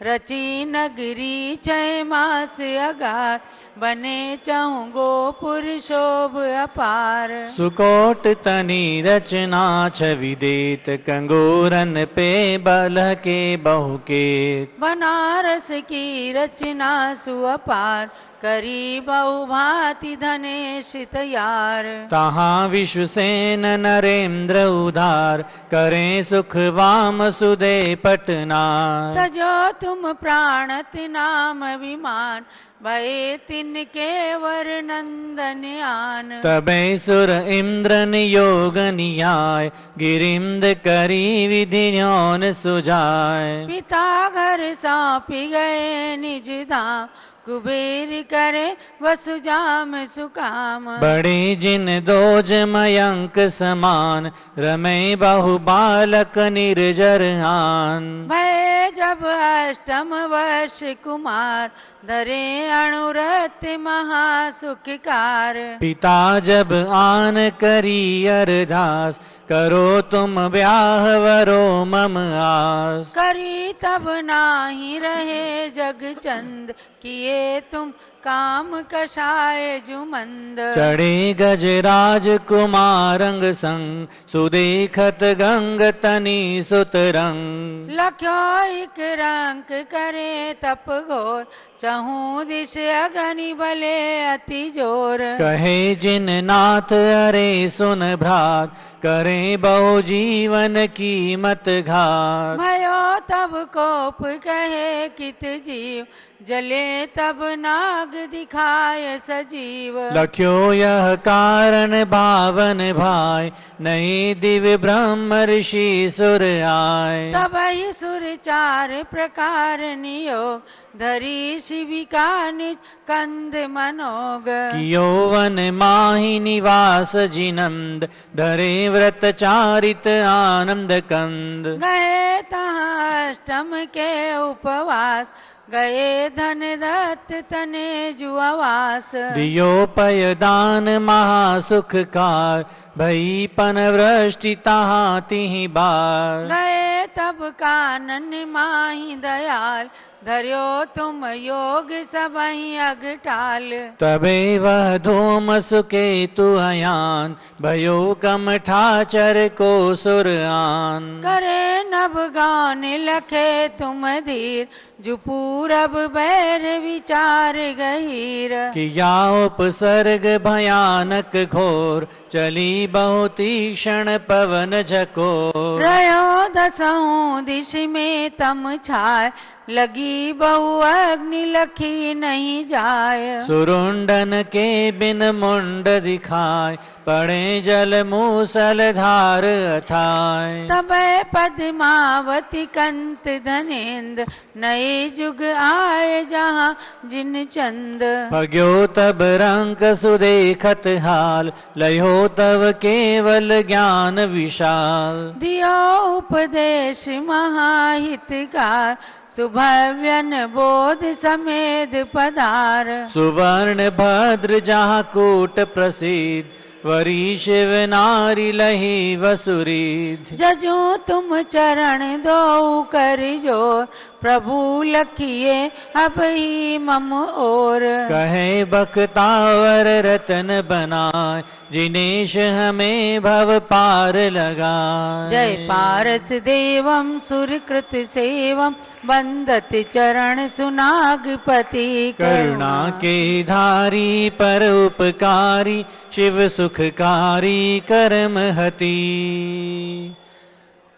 रची नगरी 6 मास अगार, बने चहु गोपुर शोभ अपार। सुकोट तनी रचना छवि देत, कंगोरन पे बल के बहुकेत। बनारस की रचना सुअपार, करी बहु भांति धनेश तैयार। तहाँ विश्वसेन नरेंद्र उधार, करें सुख वाम सुदे पटनार। तजो तुम प्राणत नाम विमान, भये तिनके वर नंदन आन। तबे सुर इंद्र नियोग नियाय, गिरिंद करी विधि न्योन सुजाय। पिता घर सौंपी गए निज धाम, कुबेर करे वसुजाम सुकाम। बड़े जिन दोज मयंक समान, रमे बहु बालक निर्जर आन। भय जब अष्टम वर्ष कुमार, धरे अणुरत महासुखकार। पिता जब आन करी अरदास, करो तुम ब्याह वरो मम आस। करी तब नाही रहे जग चंद, किए तुम काम कषाय जुमंद। चढ़े गजराज कुमारंग संग, सुदेखत गंग तनी सुत रंग। लख्यो एक रंक करे तप घोर, चहु दिश अगनि बले अति जोर। कहे जिन नाथ अरे सुन भ्रात, करे बहु जीवन की मत घात। भयो तब कोप कहे कित जीव, जले तब नाग दिखाए सजीव। लख्यो यह कारण भावन भाई, नहीं दिव्य ब्रह्म ऋषि सुर आए। तब ही सुर चार प्रकार नियोग, धरी शिविका निज कंद मनोग। कियो वन माहि निवास जिनंद, धरे व्रत चारित आनंद कंद। गए तहाँ अष्टम के उपवास, गए धन दत्त तने जुआवास। दियो पय दान महासुख कार, भई पन वृष्टि तहाँ तिहि बार। गए तब कानन माही दयाल, धर्यो तुम योग सबहि अघटाल। तबे वह धूम सुकेतु अयान, भयो कमठाचर को सुर आन। करे नभ गान लखे तुम धीर, जुपूरब बैर विचार गहीर। किया उपसर्ग भयानक घोर, चली बहु तीक्ष्ण पवन झकोर। रयो दसहु दिश में तम छाय, लगी बहु अग्नि लखी नहीं जाय। सुरुंडन के बिन मुंड दिखाय, पड़े जल मूसल धार अथाय। तबै पद्मावती कंत धनेन्द्र, नए जुग आए जहाँ जिन चंद। भग्यो तब रंक सुदेखत हाल, लयो तब केवल ज्ञान विशाल। दियो उपदेश महाहितकार, सुभव्यन बोध समेध पधार। सुवर्ण भद्र जहाँ कूट प्रसिद्ध, वरी शिव नारी लही वसुरीध। जजो तुम चरण दो कर जोर, प्रभु लखिए अब ही मम ओर। कहे बख्तावर रतन बनाए, जिनेश हमें भव पार लगाए। जय पारस देवम सुरकृत सेवम, बंदत चरण सुनागपति। करुणा के धारी पर उपकारी, शिव सुखकारी कर्म हति।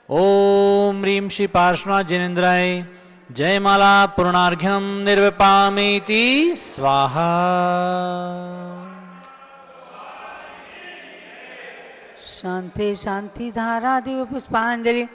ओम ह्रीं श्री पार्श्वनाथ जिनेन्द्राय जयमाला पूर्णार्घ्यम निर्विपामेति स्वाहा। शांति शांति धारा दिव्य पुष्पांजलि,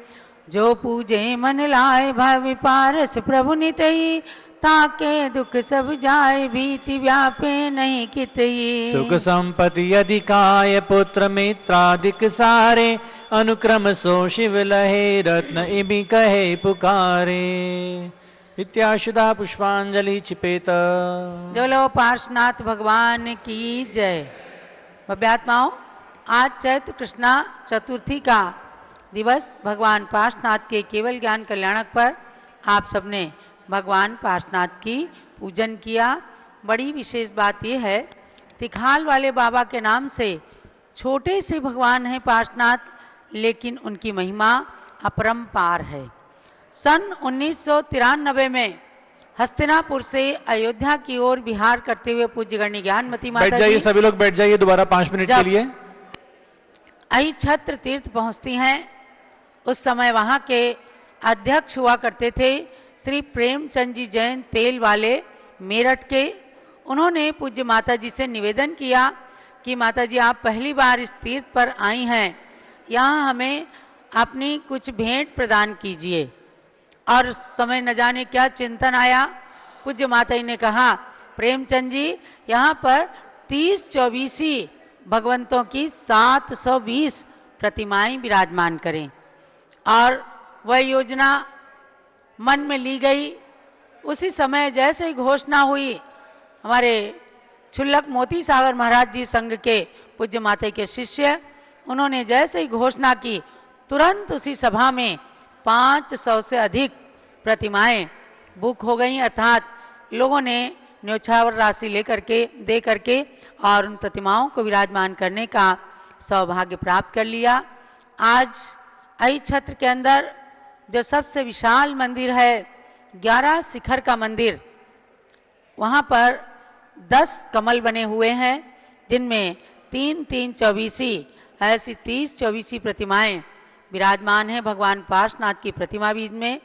जो पूजे मन लाए भावी पारस प्रभु नितई। ताके दुख सब जाए, भीति व्यापे नहीं कितई। सुख संपत्ति अधिकाय, पुत्र मित्रादिक सारे, अनुक्रम सो शिव लहे, रत्न इमि कहे पुकारे। इत्याशुदा पुष्पांजलि चिपेत। बोलो पार्श्वनाथ भगवान की जय। भव्यात्माओं, आज चैत्र कृष्णा चतुर्थी का दिवस भगवान पार्श्वनाथ के केवल ज्ञान कल्याणक पर आप सबने भगवान पार्श्वनाथ की पूजन किया। बड़ी विशेष बात यह है, तिखाल वाले बाबा के नाम से छोटे से भगवान हैं पार्श्वनाथ, लेकिन उनकी महिमा अपरंपार है। सन 1993 में हस्तिनापुर से अयोध्या की ओर विहार करते हुए पूज्य गणी ज्ञानमती माता बैठ जाइए, सभी लोग बैठ जाइए दोबारा 5 मिनट के लिए। अहिछत्र तीर्थ पहुंचती हैं, उस समय वहां के अध्यक्ष हुआ करते थे श्री प्रेमचंद जी जैन तेल वाले मेरठ के। उन्होंने पूज्य माता जी से निवेदन किया कि माता जी आप पहली बार इस तीर्थ पर आई हैं, यहाँ हमें अपनी कुछ भेंट प्रदान कीजिए। और समय न जाने क्या चिंतन आया, पूज्य माता जी ने कहा प्रेमचंद जी यहाँ पर 30-24 भगवंतों की 720 प्रतिमाएं विराजमान करें। और वह योजना मन में ली गई। उसी समय जैसे ही घोषणा हुई, हमारे छुल्लक मोती सागर महाराज जी संघ के पूज्य माता के शिष्य, उन्होंने जैसे ही घोषणा की, तुरंत उसी सभा में 500 से अधिक प्रतिमाएं बुक हो गई, अर्थात लोगों ने न्योछावर राशि दे करके और उन प्रतिमाओं को विराजमान करने का सौभाग्य प्राप्त कर लिया। आज अहि क्षेत्र के अंदर जो सबसे विशाल मंदिर है, 11 शिखर का मंदिर, वहाँ पर 10 कमल बने हुए हैं, जिनमें 3-3 चौबीसी ऐसी 30 चौबीसी प्रतिमाएं विराजमान हैं। भगवान पार्श्वनाथ की प्रतिमा भी इसमें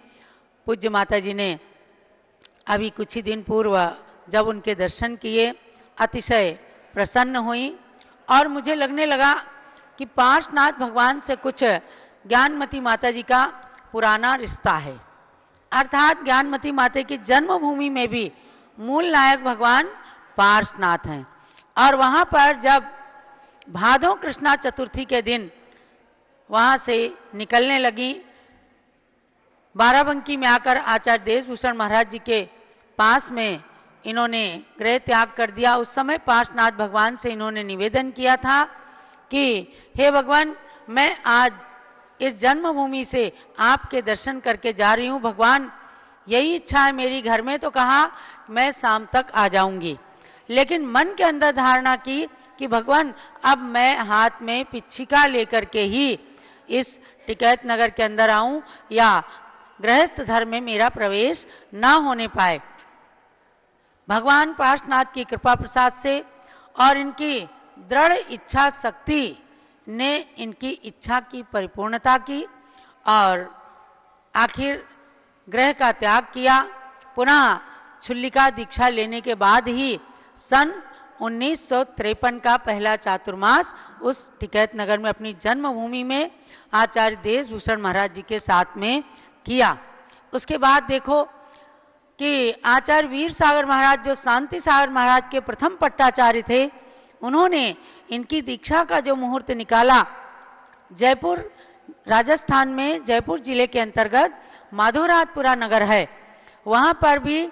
पूज्य माता जी ने अभी कुछ ही दिन पूर्व जब उनके दर्शन किए, अतिशय प्रसन्न हुई और मुझे लगने लगा कि पार्श्वनाथ भगवान से कुछ ज्ञानमती माता जी का पुराना रिश्ता है। अर्थात ज्ञानमती माता की जन्मभूमि में भी मूल नायक भगवान पार्श्वनाथ हैं। और वहाँ पर जब भादो कृष्णा चतुर्थी के दिन वहाँ से निकलने लगी, बाराबंकी में आकर आचार्य देशभूषण महाराज जी के पास में इन्होंने गृह त्याग कर दिया। उस समय पार्श्वनाथ भगवान से इन्होंने निवेदन किया था कि हे भगवान, मैं आज इस जन्मभूमि से आपके दर्शन करके जा रही हूँ। भगवान, यही इच्छा है मेरी। घर में तो कहा मैं शाम तक आ जाऊंगी, लेकिन मन के अंदर धारणा की कि भगवान, अब मैं हाथ में पिच्छिका लेकर के ही इस टिकैत नगर के अंदर आऊं या गृहस्थ धर्म में मेरा प्रवेश ना होने पाए। भगवान पार्श्वनाथ की कृपा प्रसाद से और इनकी दृढ़ इच्छा शक्ति ने इनकी इच्छा की परिपूर्णता की और आखिर ग्रह का त्याग किया। पुनः छुल्लिका दीक्षा लेने के बाद ही सन 1953 का पहला चातुर्मास उस टिकैत नगर में अपनी जन्मभूमि में आचार्य देशभूषण महाराज जी के साथ में किया। उसके बाद देखो कि आचार्य वीर सागर महाराज, जो शांति सागर महाराज के प्रथम पट्टाचार्य थे, उन्होंने इनकी दीक्षा का जो मुहूर्त निकाला, जयपुर राजस्थान में जयपुर जिले के अंतर्गत माधोराजपुरा नगर है, वहाँ पर भी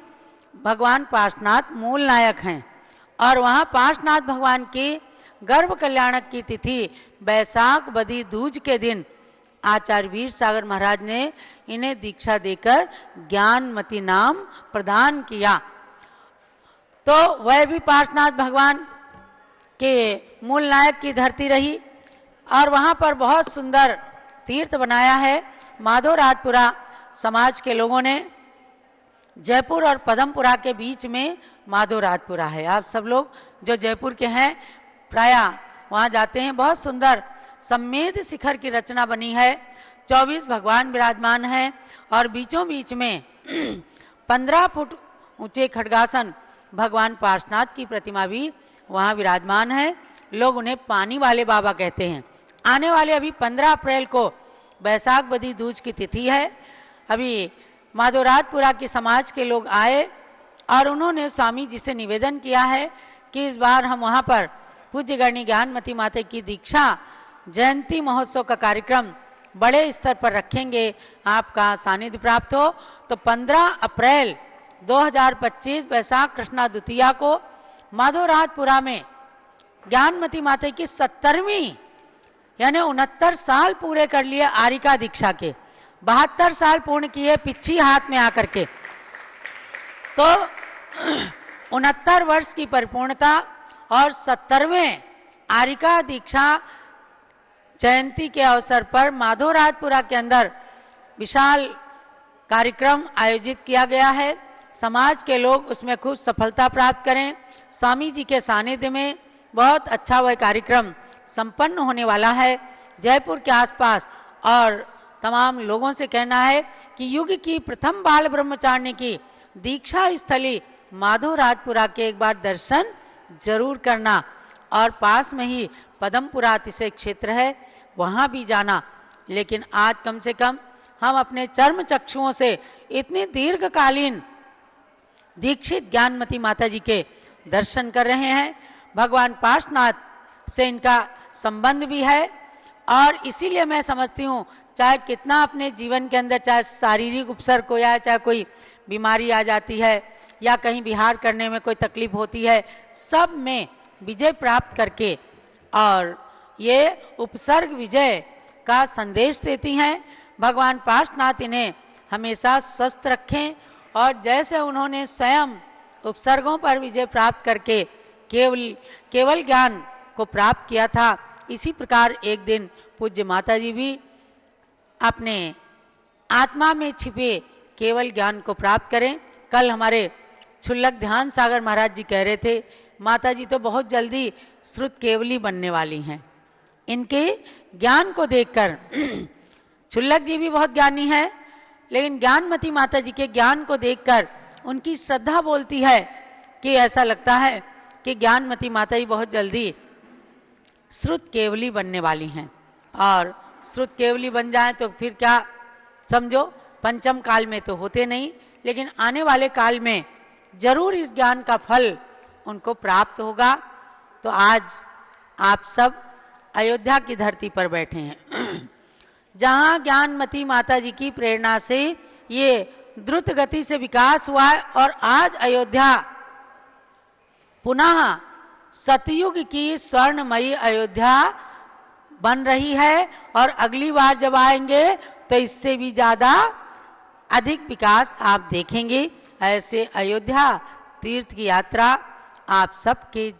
भगवान पार्श्वनाथ मूल नायक हैं। और वहाँ पार्श्वनाथ भगवान की गर्भ कल्याणक की तिथि बैसाख बदी दूज के दिन आचार्य वीर सागर महाराज ने इन्हें दीक्षा देकर ज्ञानमती नाम प्रदान किया। तो वह भी पार्श्वनाथ भगवान के मूल नायक की धरती रही। और वहाँ पर बहुत सुंदर तीर्थ बनाया है। माधोराजपुरा समाज के लोगों ने, जयपुर और पदमपुरा के बीच में माधोराजपुरा है। आप सब लोग जो जयपुर के हैं प्रायः वहाँ जाते हैं। बहुत सुंदर सम्मेद शिखर की रचना बनी है। 24 भगवान विराजमान हैं और बीचों बीच में 15 फुट ऊंचे खड्गासन भगवान पार्श्वनाथ की प्रतिमा भी वहाँ विराजमान है। लोग उन्हें पानी वाले बाबा कहते हैं। आने वाले अभी 15 अप्रैल को बैसाख बदी दूज की तिथि है। अभी माधोराजपुरा के समाज के लोग आए और उन्होंने स्वामी जी से निवेदन किया है कि इस बार हम वहाँ पर पूज्य गणनी ज्ञानमती माता की दीक्षा जयंती महोत्सव का कार्यक्रम बड़े स्तर पर रखेंगे, आपका सानिध्य प्राप्त हो। तो 15 अप्रैल 2025 बैसाख कृष्णा द्वितीया को माधोराजपुरा में ज्ञानमती माता की 70वीं यानी 69 साल पूरे कर लिए आरिका दीक्षा के, 72 साल पूर्ण किए पिच्छी हाथ में आकर के। तो 69 वर्ष की परिपूर्णता और 70वें आरिका दीक्षा जयंती के अवसर पर माधोराजपुरा के अंदर विशाल कार्यक्रम आयोजित किया गया है। समाज के लोग उसमें खूब सफलता प्राप्त करें। स्वामी जी के सानिध्य में बहुत अच्छा वह कार्यक्रम संपन्न होने वाला है। जयपुर के आसपास और तमाम लोगों से कहना है कि युग की प्रथम बाल ब्रह्मचारिणी की दीक्षा स्थली माधोराजपुरा के एक बार दर्शन जरूर करना। और पास में ही पदमपुरा अतिशय क्षेत्र है, वहाँ भी जाना। लेकिन आज कम से कम हम अपने चर्म चक्षुओं से इतनी दीर्घकालीन दीक्षित ज्ञानमती माता जी के दर्शन कर रहे हैं। भगवान पार्श्वनाथ से इनका संबंध भी है और इसीलिए मैं समझती हूँ चाहे कितना अपने जीवन के अंदर, चाहे शारीरिक उपसर्ग हो या चाहे कोई बीमारी आ जाती है या कहीं विहार करने में कोई तकलीफ होती है, सब में विजय प्राप्त करके और ये उपसर्ग विजय का संदेश देती हैं। भगवान पार्श्वनाथ इन्हें हमेशा स्वस्थ रखें और जैसे उन्होंने स्वयं उपसर्गों पर विजय प्राप्त करके केवल ज्ञान को प्राप्त किया था, इसी प्रकार एक दिन पूज्य माता जी भी अपने आत्मा में छिपे केवल ज्ञान को प्राप्त करें। कल हमारे क्षुल्लक ध्यान सागर महाराज जी कह रहे थे, माता जी तो बहुत जल्दी श्रुत केवली बनने वाली हैं। इनके ज्ञान को देखकर क्षुल्लक जी भी बहुत ज्ञानी है, लेकिन ज्ञानमती माता जी के ज्ञान को देखकर उनकी श्रद्धा बोलती है कि ऐसा लगता है कि ज्ञानमती माता जी बहुत जल्दी श्रुत केवली बनने वाली हैं। और श्रुत केवली बन जाए तो फिर क्या समझो, पंचम काल में तो होते नहीं, लेकिन आने वाले काल में जरूर इस ज्ञान का फल उनको प्राप्त होगा। तो आज आप सब अयोध्या की धरती पर बैठे हैं जहां ज्ञानमती माता जी की प्रेरणा से ये द्रुत गति से विकास हुआ है और आज अयोध्या पुनः सतयुग की स्वर्णमयी अयोध्या बन रही है और अगली बार जब आएंगे तो इससे भी ज्यादा अधिक विकास आप देखेंगे। ऐसे अयोध्या तीर्थ की यात्रा आप सबके